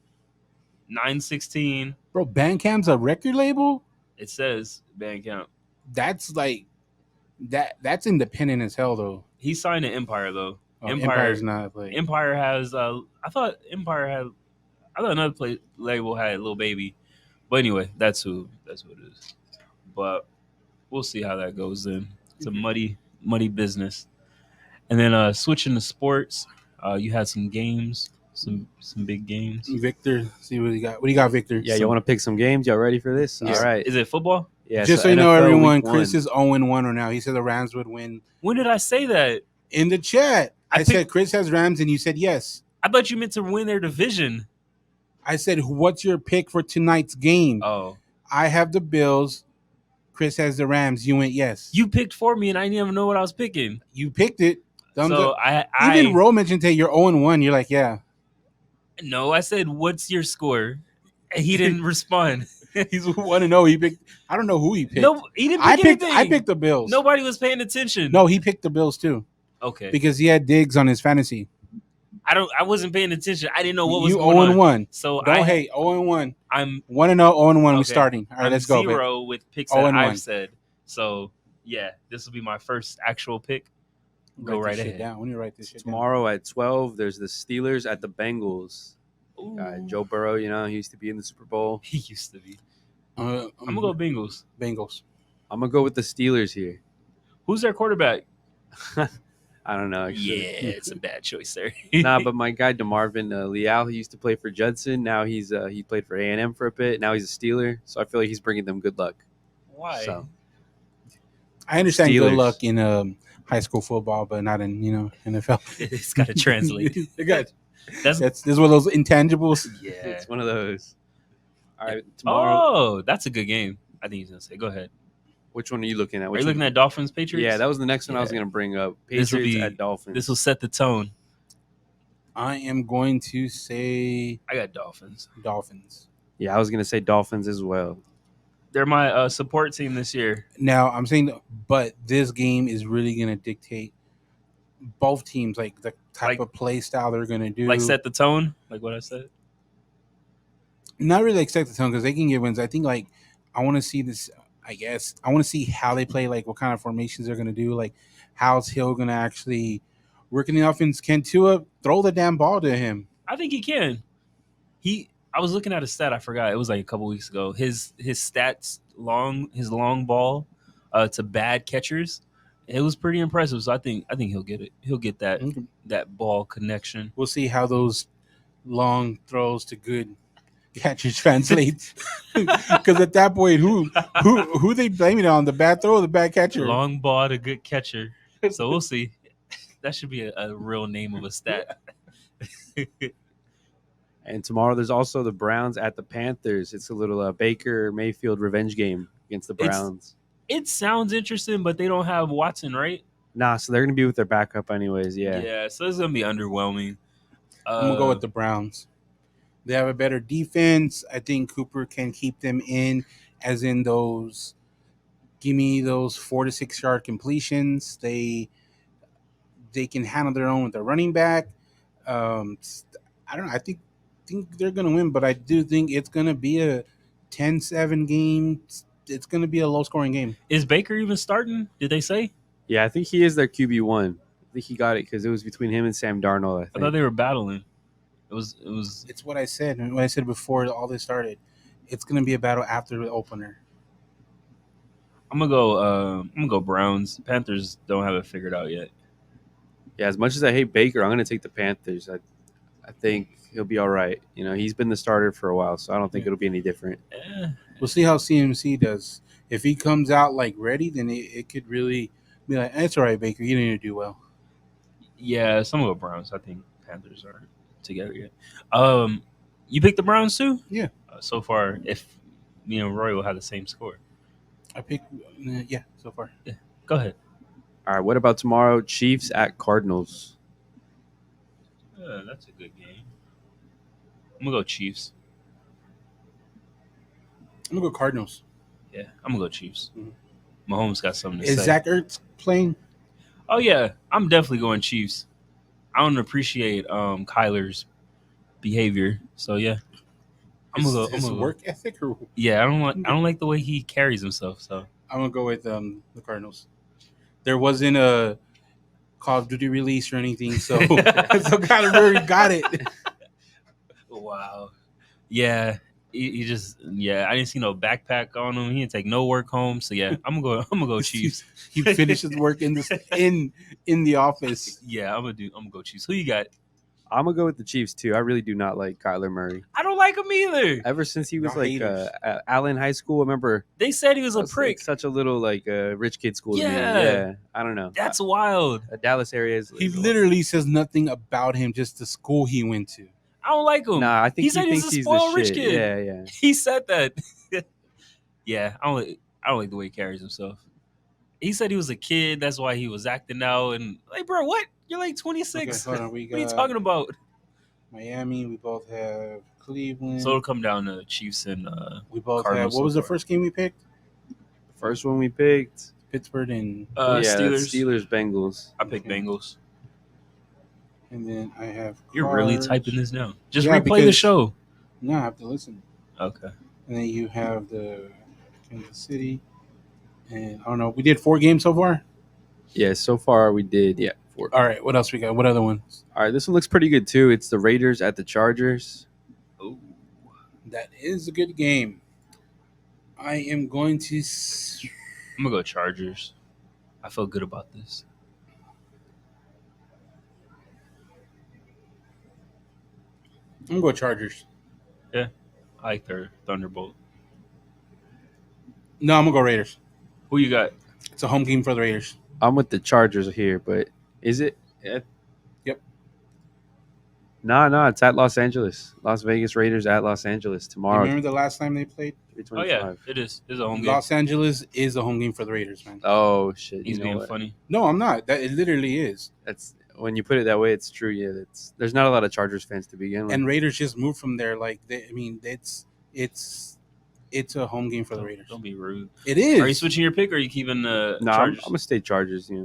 916.
Bro, Bandcamp's a record label?
It says Bandcamp.
That's like that's independent as hell though.
He signed to Empire though.
Oh, Empire's not like
Empire has I thought another label had Lil Baby. But anyway, that's who it is. But we'll see how that goes then. It's a muddy business. And then switching to sports, you had some games, some big games.
Victor, see what you got. What do you got, Victor?
Yeah, you want to pick some games? Y'all ready for this?
Yeah.
All right.
Is it football?
Yeah.
Just so you know, everyone, Chris is 0-1 right now. He said the Rams would win.
When did I say that?
In the chat. I said Chris has Rams, and you said yes.
I thought you meant to win their division.
I said, what's your pick for tonight's game?
Oh.
I have the Bills. Chris has the Rams. You went yes.
You picked for me, and I didn't even know what I was picking.
You picked it.
So
even Ro mentioned today you're 0-1. You're like, yeah.
No, I said, what's your score? And he didn't respond.
He's 1-0. He picked. I don't know who he picked.
No, he didn't pick anything.
I picked the Bills.
Nobody was paying attention.
No, he picked the Bills too.
Okay.
Because he had Diggs on his fantasy.
I wasn't paying attention. I didn't know what was going on.
0-1.
So
don't hate. 0-1.
I'm
1-0. 0-1.
Okay.
We're starting. All right, let's go.
0 with picks that I've said. So yeah, this will be my first actual pick. Go right ahead.
When you write this shit
tomorrow at 12, there's the Steelers at the Bengals. Joe Burrow, he used to be in the Super Bowl.
He used to be. I'm gonna go Bengals.
I'm gonna go with the Steelers here.
Who's their quarterback?
I don't know.
Actually. Yeah, it's a bad choice there.
But my guy DeMarvin Leal, he used to play for Judson. Now he played for A&M for a bit. Now he's a Steeler, so I feel like he's bringing them good luck.
Why?
So,
I understand Steelers. Good luck in high school football, but not in NFL.
It's got to translate.
This is one of those intangibles.
Yeah,
it's one of those. All right, tomorrow.
Oh, that's a good game. I think he's gonna say. Go ahead.
Which one are you looking at?
Are you looking at Dolphins Patriots?
Yeah, that was the next one I was going to bring up. Patriots at Dolphins.
This will set the tone.
I am going to say
I got Dolphins.
Yeah, I was going to say Dolphins as well.
They're my support team this year.
Now I'm saying, but this game is really going to dictate both teams, like the type of play style they're going to do.
Like set the tone, like what I said.
Not really like set the tone because they can get wins. I think I want to see this. I guess I want to see how they play, like what kind of formations they're going to do, like how's Hill going to actually work in the offense. Can Tua throw the damn ball to him?
I think he can. I was looking at a stat. I forgot. It was like a couple weeks ago. His stats his long ball to bad catchers. It was pretty impressive. So I think he'll get it. He'll get that ball connection.
We'll see how those long throws to good catchers translate. Because at that point, who they blaming it on? The bad throw or the bad catcher?
Long ball to good catcher. So we'll see. That should be a real name of a stat.
And tomorrow there's also the Browns at the Panthers. It's a little Baker Mayfield revenge game against the Browns.
It sounds interesting, but they don't have Watson, right?
Nah, so they're going to be with their backup anyways, yeah.
Yeah, so it's going to be underwhelming.
I'm going to go with the Browns. They have a better defense. I think Cooper can keep them in, as in those, give me those 4 to 6 yard completions. They can handle their own with their running back. I don't know. I think they're going to win, but I do think it's going to be a 10-7 game. It's going to be a low-scoring game.
Is Baker even starting? Did they say?
Yeah, I think he is their QB1. I think he got it because it was between him and Sam Darnold,
I thought they were battling. It was.
It's what I said. What I said before all this started. It's going to be a battle after the opener.
I'm gonna go Browns. Panthers don't have it figured out yet.
Yeah, as much as I hate Baker, I'm gonna take the Panthers. I think he'll be all right. He's been the starter for a while, so I don't think it'll be any different.
We'll see how CMC does. If he comes out ready, then it could really be like, it's all right, Baker. You didn't do well.
Yeah, some of the Browns. I think Panthers aren't together yet. You picked the Browns too?
Yeah.
So far, if me and Roy will have the same score.
I picked. Yeah, so far.
Yeah. Go ahead.
All right. What about tomorrow? Chiefs at Cardinals.
That's a good game. I'm gonna go Chiefs.
I'm gonna go Cardinals.
Yeah, I'm gonna go Chiefs.
Mm-hmm.
Mahomes got something to
say. Is Zach Ertz playing?
Oh yeah, I'm definitely going Chiefs. I don't appreciate Kyler's behavior, so yeah, I'm gonna go.
His work ethic, or
yeah, I don't like the way he carries himself. So
I'm gonna go with the Cardinals. There wasn't a Call of Duty release or anything, so so Kyler Murray got it.
Wow. Yeah. He just I didn't see no backpack on him. He didn't take no work home. So yeah, I'm gonna go Chiefs.
He finishes work in the office.
Yeah, I'm gonna go Chiefs. Who you got?
I'm gonna go with the Chiefs too. I really do not like Kyler Murray.
I don't like him either.
Ever since he was at Allen High School, I remember
they said he was a prick.
Like such a little rich kid school to me. Yeah, I don't know.
That's wild.
Dallas area is.
He literally says nothing about him, just the school he went to.
I don't like him.
Nah, I think
he said he's a spoiled rich kid.
Yeah.
He said that. Yeah, I don't like the way he carries himself. He said he was a kid, that's why he was acting out. And like, bro, what? You're like 26. Okay, what are you talking about?
Miami. We both have Cleveland.
So it'll come down to Chiefs and
we both Cardinals have. What was the first game we picked?
The first one we picked
Pittsburgh and
Steelers Bengals.
I picked Bengals.
And then I have.
You're really typing this now. Just replay the show.
No, I have to listen.
Okay.
And then you have the Kansas City. And I don't know. We did 4 games so far?
Yeah, so far we did. Yeah, 4.
All right. What else we got? What other ones?
All right. This one looks pretty good too. It's the Raiders at the Chargers.
Oh, that is a good game. I am going to.
I'm going to go Chargers. I feel good about this.
I'm going to go Chargers.
Yeah. I like their Thunderbolt.
No, I'm going to go Raiders.
Who you got?
It's a home game for the Raiders.
I'm with the Chargers here, but is it?
Yep.
No, it's at Los Angeles. Las Vegas Raiders at Los Angeles tomorrow.
You remember the last time they played?
Oh, yeah, it is. It's a home game.
Los Angeles is a home game for the Raiders, man.
Oh, shit.
He's being funny.
No, I'm not. It literally is.
That's when you put it that way, it's true. Yeah, there's not a lot of Chargers fans to begin with.
And Raiders just moved from there. It's a home game for the Raiders.
Don't be rude.
It is.
Are you switching your pick or are you keeping the
Chargers? I'm going to stay Chargers. Yeah.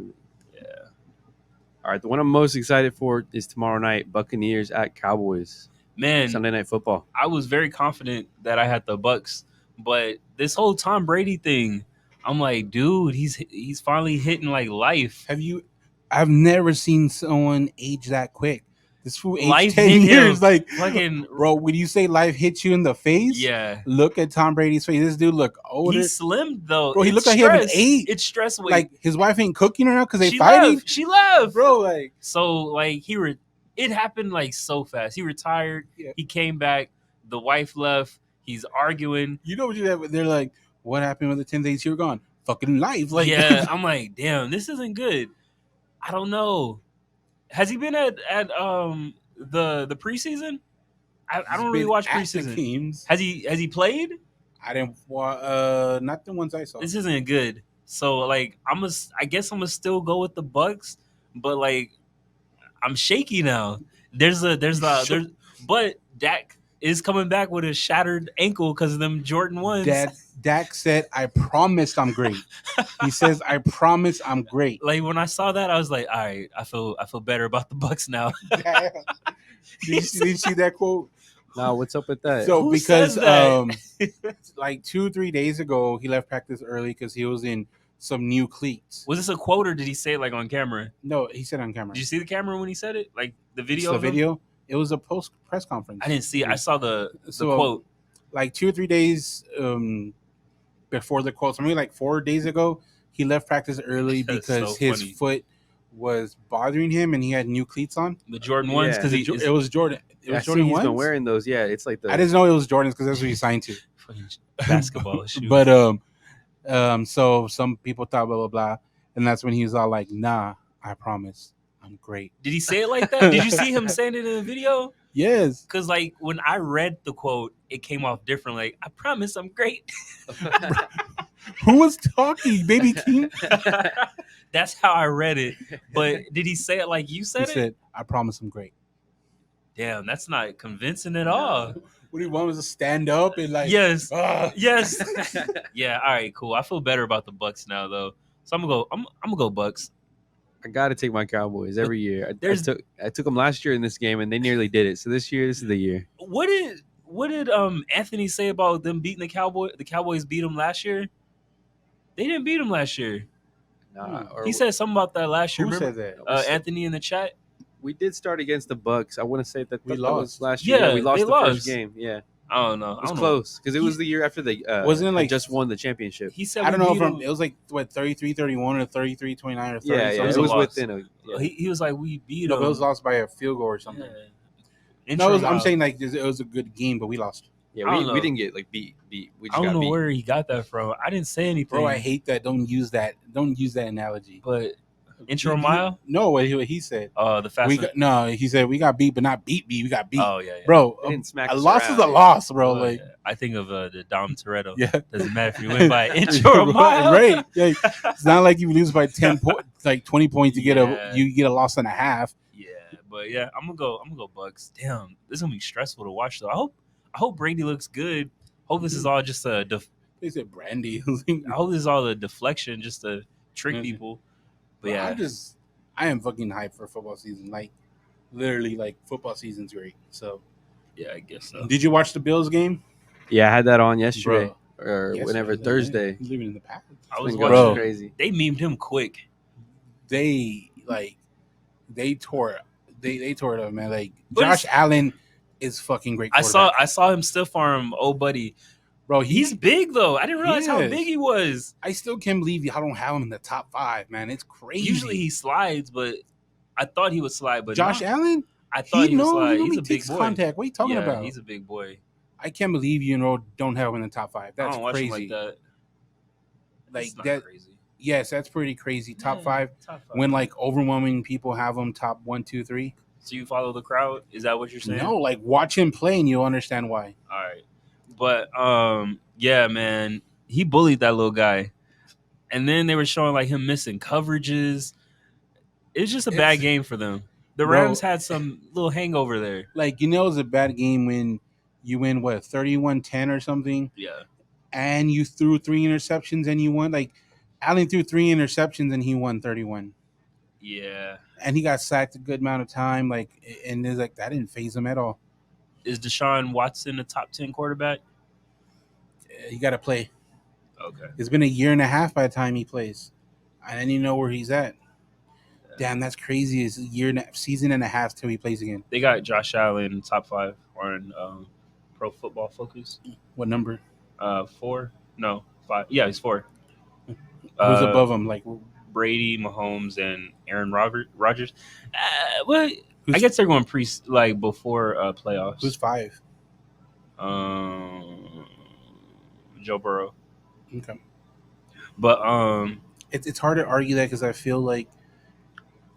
All right, the one I'm most excited for is tomorrow night, Buccaneers at Cowboys.
Man,
Sunday Night Football.
I was very confident that I had the Bucs, but this whole Tom Brady thing, I'm like, dude, he's finally hitting like life.
I've never seen someone age that quick. This fool aged 10 years. Like, fucking, bro, when you say life hits you in the face,
yeah.
Look at Tom Brady's face. This dude look older.
He's slimmed though.
Bro, he looked like he had an 8.
It's stress weight.
Like his wife ain't cooking right now because they fighting.
She left,
bro. Like
it happened like so fast. He retired.
Yeah.
He came back. The wife left. He's arguing.
You know what you have? They're like, what happened with the 10 days you were gone? Fucking life. Like,
yeah, I'm like, damn, this isn't good. I don't know. Has he been at the preseason? I don't really watch preseason games. Has he played?
I didn't. Not the ones I saw.
This isn't good. So like, I guess I'm gonna still go with the Bucs, but like, I'm shaky now. But Dak is coming back with a shattered ankle because of them Jordan 1s.
Dak said, I promised I'm great. He says, I promise I'm great.
Like when I saw that, I was like, all right, I feel better about the Bucs now.
Did you see that quote?
No, what's up with that?
So because like 2-3 days ago, he left practice early because he was in some new cleats.
Was this a quote or did he say it like on camera?
No, he said on camera.
Did you see the camera when he said it? Like the video?
The video? It was a post press conference.
I didn't see it. I saw the quote.
Like 2 or 3 days before the quote, so maybe like 4 days ago, he left practice early because his foot was bothering him and he had new cleats on.
The Jordan 1s? Because
it was Jordan. It was Jordan 1s?
He's been wearing those. Yeah, it's like
I didn't know it was Jordans because that's what he signed to.
Basketball shoes.
But so some people thought blah, blah, blah. And that's when he was all like, nah, I promise I'm great.
Did he say it like that? Did you see him saying it in the video?
Yes.
Because like when I read the quote, it came off different. Like, I promise I'm great.
Who was talking, Baby King?
That's how I read it. But did he say it like you said
He
it?
said, I promise I'm great.
Damn, that's not convincing at all.
What do you want us to stand up and like?
Yes.
"Ah."
Yes. Yeah. All right. Cool. I feel better about the Bucks now, though. So I'm gonna go Bucks.
I gotta take my Cowboys every year. I
There's-
took them last year in this game, and they nearly did it. So this year, this is the year.
What did Anthony say about them beating the Cowboys? The Cowboys beat them last year. They didn't beat them last year. He said something about that last year.
Who
Remember?
said that?
Anthony in the chat.
We did start against the Bucks. I want to say that
We
that
lost.
was last year.
Yeah,
we lost
they
the
lost.
first game. Yeah,
I don't know.
it was close because it was the year after they
Wasn't it like-
just won the championship.
He said
I don't know
beat
if
'em.
it was like what 33-31 or 33-29 or 30.
Yeah,
something.
it
a
was
loss.
within a. Yeah.
He was like, we beat
No,
them.
but it was lost by a field goal or something.
Yeah.
No, I'm
Intro
saying like it was a good game, but we lost.
Yeah,
I don't
we
know.
didn't get like beat. We just
I don't
got
know
beat.
where he got that from. I didn't say anything.
Bro, I hate that. Don't use that analogy.
But intro mile.
No, what he said.
The fast.
He said we got beat, but not beat. We got beat.
Oh yeah.
Bro,
They didn't smack
a
us
loss
around.
is a loss, bro.
Oh,
like,
yeah. I think of the Dom Toretto.
yeah,
Doesn't matter if you win by an inch or a mile.
right? Yeah. It's not like you lose by 10 points, like 20 points. You
Yeah.
get a loss and a half.
Yeah, but yeah, I'm gonna go Bucks. Damn, this is gonna be stressful to watch though. I hope Brady looks good. Hope this is all just a.
They said Brandy.
I hope this is all a deflection, just to trick
Mhm.
people. But yeah,
I am fucking hyped for football season. Like, literally, like football season's great. So,
yeah, I guess so.
did you watch the Bills game?
Yeah, I had that on yesterday
Bro.
or
Yes,
whenever
man.
Thursday.
He's living in the past.
I was
Been
watching.
going
Bro.
crazy.
They memed him quick.
They tore it up, man. Like
But
Josh Allen is fucking great.
I
quarterback.
saw him stiff arm, old buddy.
Bro,
He's big though. I didn't realize how
is.
big he was.
I still can't believe I don't have him in the top 5, man. It's crazy.
Usually he slides, but I thought he would slide. But
Josh Allen,
I thought he would slide.
he
He's a big
takes
boy.
contact. What are you talking
Yeah,
about?
he's a big boy.
I can't believe don't have him in the top 5.
I
That's
don't watch
crazy.
him like that.
Like
It's not
that.
crazy.
Yes, that's pretty crazy. Top
Yeah,
5
Top 5.
when like overwhelming people have him top 1, 2, 3.
So you follow the crowd? Is that what you're saying?
No, like watch him play and you'll understand why.
All right. But yeah, man, he bullied that little guy. And then they were showing like him missing coverages. It was just a bad game for them. The
Bro.
Rams had some little hangover there.
Like, it's a bad game when you win 31-10 or something.
Yeah.
And you threw 3 interceptions and you won. Like, Allen threw 3 interceptions and he won 31.
Yeah.
And he got sacked a good amount of time. Like, and it's like that didn't phase him at all.
Is Deshaun Watson a top 10 quarterback?
You got to play.
Okay.
It's been a year and a half by the time he plays. I didn't even know where he's at. Damn, that's crazy. It's a season and a half till he plays again.
They got Josh Allen top 5 on Pro Football Focus.
What number?
4? No, 5. Yeah, he's 4.
Who's above him? Like
Brady, Mahomes, and Aaron Rodgers. Well, I guess they're going before playoffs.
Who's 5?
Joe Burrow.
Okay.
But
It's hard to argue that because I feel like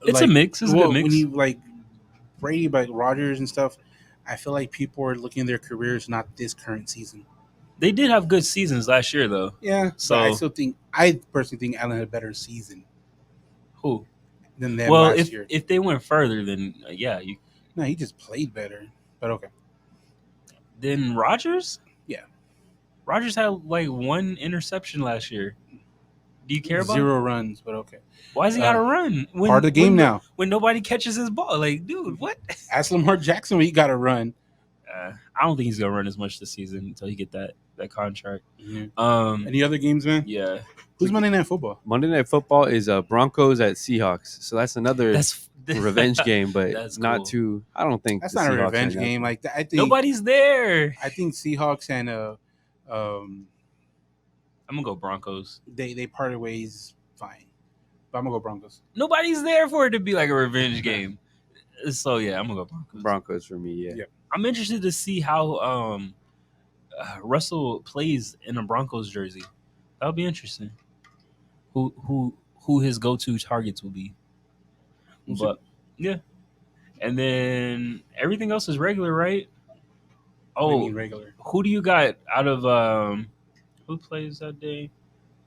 it's a mix. It's a good mix.
When you like Brady, like Rodgers and stuff, I feel like people are looking at their careers, not this current season.
They did have good seasons last year, though.
Yeah.
So
I personally think Allen had a better season.
Who?
Than them
Well,
last year.
if they went further, then yeah,
No, he just played better. But okay.
Then Rodgers.
Yeah.
Rodgers had like 1 interception last year. Do you care about
0 runs? But okay.
Why does he got to run?
Part of the game now.
When nobody catches his ball, like, dude, what?
Ask Lamar Jackson when he got to run.
I don't think he's gonna run as much this season until he get that contract.
Mm-hmm. Any other games, man?
Yeah.
Who's Monday Night Football?
Monday Night Football is Broncos at Seahawks, so that's another revenge game, but
That's
not
cool.
too. I don't think
That's
the
not a
Seahawks
revenge
are that-
game. Like I think
Nobody's there.
I think Seahawks and
I'm gonna go Broncos.
they parted ways. Fine, but I'm gonna go Broncos.
Nobody's there for it to be like a revenge game. So yeah, I'm gonna go Broncos.
Broncos for me. Yeah.
I'm interested to see how Russell plays in a Broncos jersey. That'll be interesting. Who his go-to targets will be. But Yeah, and then everything else is regular, right?
What do you mean
Oh,
regular?
who do you got out of who plays that day?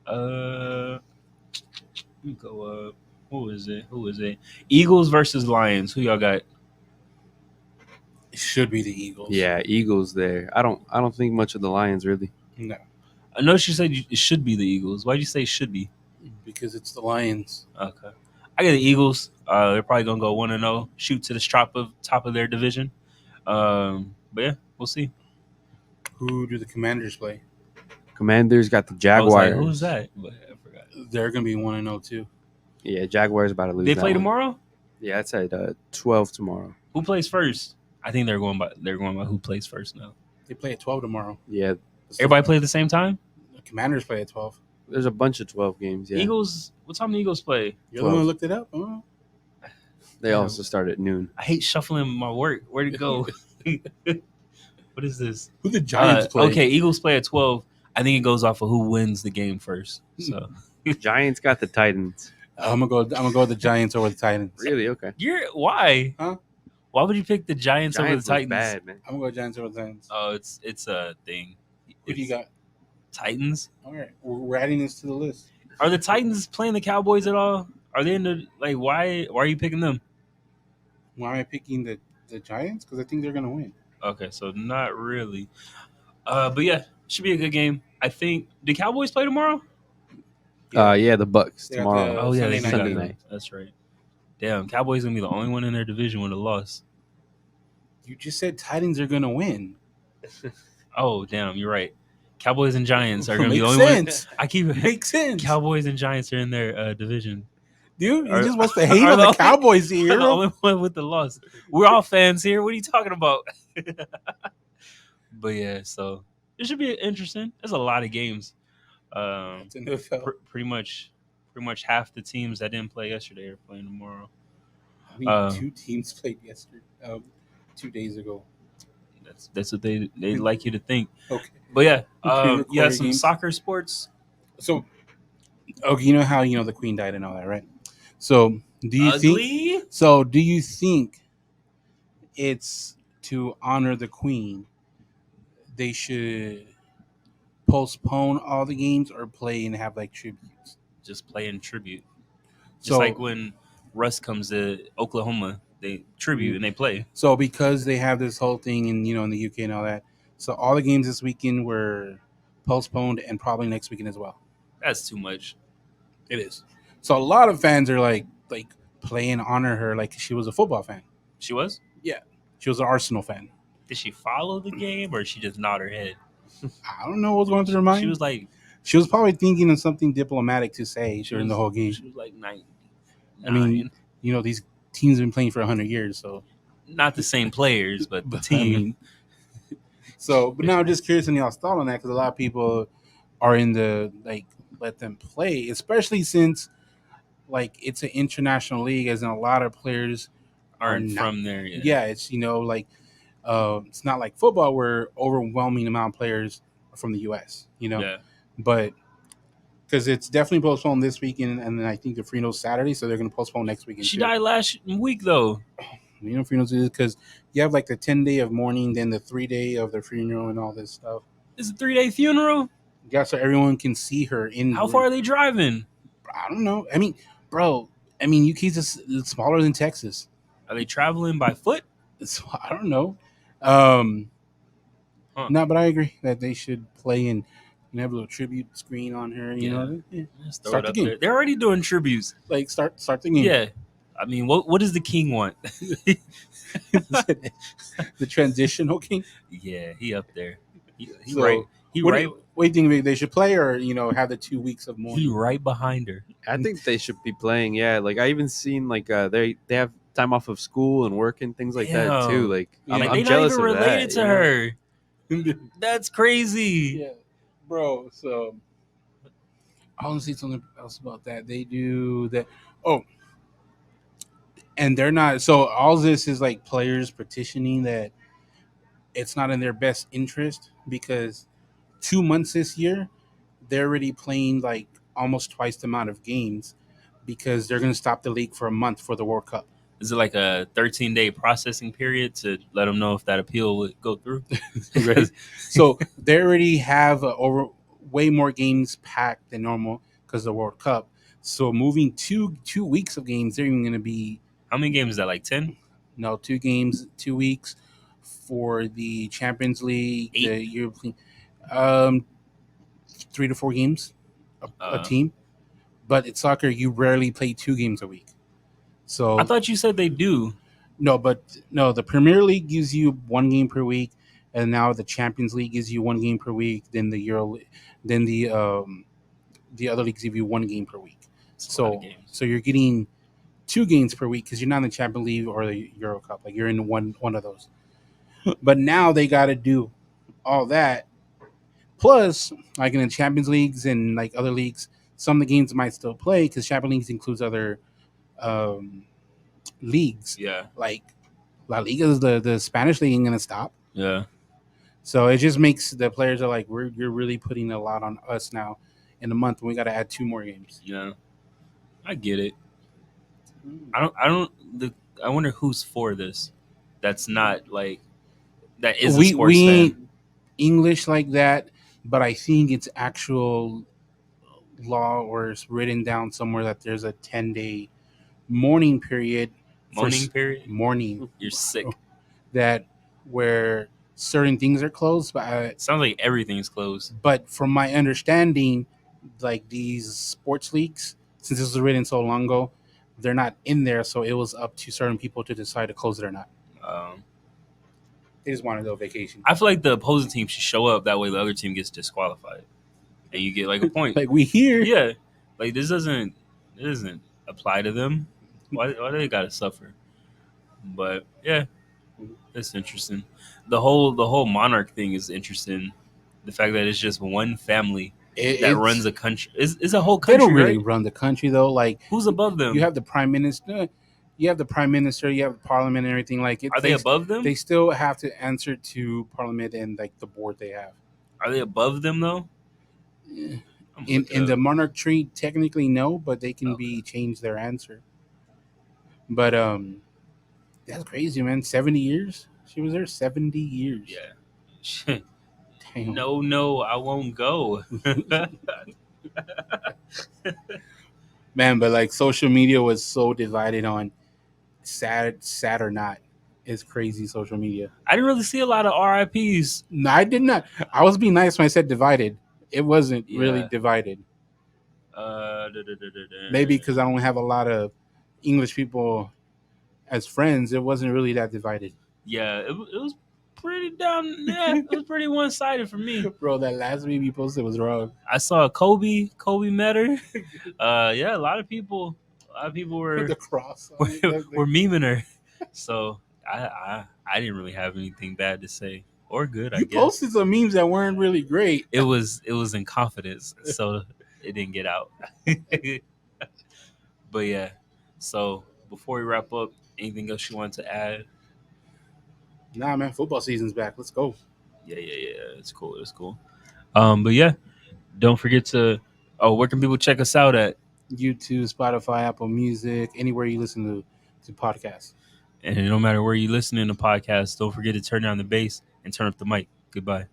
Let me go up. Who is it? Who is it? Eagles versus Lions. Who y'all got?
It should be the Eagles.
Yeah, Eagles there. I don't think much of the Lions really.
No,
I know she said it should be the Eagles. Why'd you say should be?
because it's the Lions.
Okay, I got the Eagles. They're probably gonna go 1-0, shoot to the top of their division. But yeah, we'll see.
Who do the Commanders play?
Commanders got the
I was
Jaguars.
like, who's that? But I forgot.
They're gonna be 1-0 too.
Yeah, Jaguars about to lose.
They
that
play
one.
tomorrow.
Yeah, it's at 12 tomorrow.
Who plays first? I think they're going by who plays first now.
They play at 12 tomorrow.
Yeah,
Everybody play at the same time.
The Commanders play at 12.
there's a bunch of 12 games. Yeah,
Eagles. What time do Eagles play?
You're the one who looked it up. Huh?
they also start at noon.
I hate shuffling my work. Where'd it go? What is this?
Who the Giants play?
Okay, Eagles play at 12. I think it goes off of who wins the game first. So
Giants got the Titans.
I'm gonna go with the Giants over the Titans.
Really? Okay.
Why?
Huh?
Why would you pick the Giants over the
Giants look
Titans?
bad, man.
I'm gonna go Giants over the Titans.
Oh, it's a thing.
Who do you got?
Titans.
All right, we're adding this to the list.
Are the Titans playing the Cowboys at all? Are they in the why are you picking them?
Why am I picking the Giants? Because I think they're gonna win.
Okay, so not really. But yeah, should be a good game. I think the Cowboys play tomorrow.
Yeah, the Bucks
They got
tomorrow.
Oh yeah,
Sunday night
Sunday
game.
night.
That's right. Damn, Cowboys gonna be the only one in their division with a loss.
You just said Titans are gonna win.
Oh damn, you're right. Cowboys and Giants are gonna be the
Makes
only
sense.
one. I keep
Makes sense.
Cowboys and Giants are in their division.
Dude,
Are-
you just wants to hate
are
on
the
the
only-
Cowboys
We're
here.
the only one with the loss. We're all fans here. What are you talking about? But yeah, so it should be interesting. There's a lot of games.
It's NFL.
Pretty much half the teams that didn't play yesterday are playing tomorrow.
I mean, 2 teams played yesterday, 2 days ago.
That's what they like you to think.
Okay.
But yeah,
Pre-recorded
you have some
games.
soccer sports.
So, okay, you know how the Queen died and all that, right? So, do you think? So, do you think it's to honor the Queen? They should postpone all the games or play and have like tributes.
Just play in tribute. Just
So,
like when Russ comes to Oklahoma, they tribute and they play.
So because they have this whole thing in in the UK and all that, so all the games this weekend were postponed and probably next weekend as well.
That's too much.
It is. So a lot of fans are like play and honor her like she was a football fan.
She was?
She was an Arsenal fan.
Did she follow the game or she just nod her head?
I don't know what's going through her mind.
She was
probably thinking of something diplomatic to say during the whole game.
She was like 9.
I mean, these teams have been playing for 100 years, so
not the same players, but the
I
team.
mean, but now I'm just curious on y'all's thought on that because a lot of people are in the let them play, especially since it's an international league, as in a lot of players
aren't from there.
Yeah, it's it's not like football where overwhelming amount of players are from the U.S.
Yeah.
But because it's definitely postponed this weekend, and then I think the funeral's Saturday, so they're going to postpone next weekend.
She died last week, though.
Funerals is because you have the 10-day of mourning, then the 3-day of the funeral, and all this stuff.
It's a 3-day funeral.
Yeah, so everyone can see her in.
How far are they driving?
I don't know. I mean, bro. UK's is smaller than Texas.
Are they traveling by foot?
I don't know.
Huh.
No, but I agree that they should play and have a little tribute screen on her.
Start the game. They're already doing tributes.
Start the game.
Yeah. I mean, what does the king want?
The transitional king.
Yeah, he up there. He
So,
right.
What do you think they should play, or have the 2 weeks of mourning?
He right behind her.
I think they should be playing. Yeah, I even seen they have time off of school and work and things like that too. I'm
they're
jealous
not even
of
related
that,
to her. That's crazy.
Yeah, bro. So I want to see something else about that. They do that. Oh, and they're not. So all this is players petitioning that it's not in their best interest because 2 months this year, they're already playing almost twice the amount of games because they're going to stop the league for a month for the World Cup.
is it like a 13-day processing period to let them know if that appeal would go through?
Right. So they already have over way more games packed than normal because of the World Cup. So moving 2 weeks of games, they're even going to be.
How many games is that? Like 10?
No, 2 games, 2 weeks for the Champions League,
8?
the European. 3 to 4 games a team. But it's soccer, you rarely play 2 games a week. So
I thought you said they do.
No, the Premier League gives you 1 game per week, and now the Champions League gives you 1 game per week. Then the other leagues give you 1 game per week. So you're getting 2 games per week because you're not in the Champions League or the Euro Cup. Like you're in one of those. But now they got to do all that. Plus, like in the Champions Leagues and like other leagues, some of the games might still play because Champions Leagues includes other leagues.
Yeah.
Like La Liga is the Spanish league ain't gonna stop.
Yeah.
So it just makes the players are like, you're really putting a lot on us now in a month when we got to add 2 more games.
Yeah. I get it. I wonder who's for this. That's not like that is a sports
we
fan.
ain't English like that, but I think it's actual law or it's written down somewhere that there's a 10-day mourning period. Mourning.
You're sick.
That where certain things are closed, but
sounds like everything's closed.
But from my understanding, like these sports leagues, since this was written so long ago, they're not in there, so it was up to certain people to decide to close it or not. They just want to go vacation.
I feel like the opposing team should show up. That way, the other team gets disqualified, and you get like a point.
Like we here,
yeah. Like this doesn't apply to them. Why do they gotta suffer? But yeah, it's interesting. The whole monarch thing is interesting. The fact that it's just one family that runs a country. It's a whole country.
They don't really
right?
run the country though. Like
who's above them?
You have the prime minister. You have the prime minister. You have the parliament and everything. Like,
are they above them?
They still have to answer to parliament and like the board they have.
Are they above them though?
In the monarch tree, technically no, but they can be changed their answer. But that's crazy, man. 70 years. She was there 70 years.
Yeah. Damn. No, I won't go.
Man, but like social media was so divided on sad or not. It's crazy social media.
I didn't really see a lot of RIPs.
No, I did not. I was being nice when I said divided. It wasn't really divided. Maybe because I don't have a lot of English people as friends, it wasn't really that divided.
Yeah, it was pretty down. Yeah, it was pretty one-sided for me.
Bro, that last meme you posted was wrong.
I saw Kobe met her. Yeah, a lot of people were
with the cross
were memeing her. So I didn't really have anything bad to say or good. I guess
you posted some memes that weren't really great.
It was in confidence, so it didn't get out. But yeah, so before we wrap up, anything else you want to add?
Nah, man, football season's back. Let's go.
Yeah. It's cool. But yeah, don't forget to. Oh, where can people check us out at?
YouTube, Spotify, Apple Music, anywhere you listen to podcasts.
And no matter where you listen to podcasts, don't forget to turn down the bass and turn up the mic. Goodbye.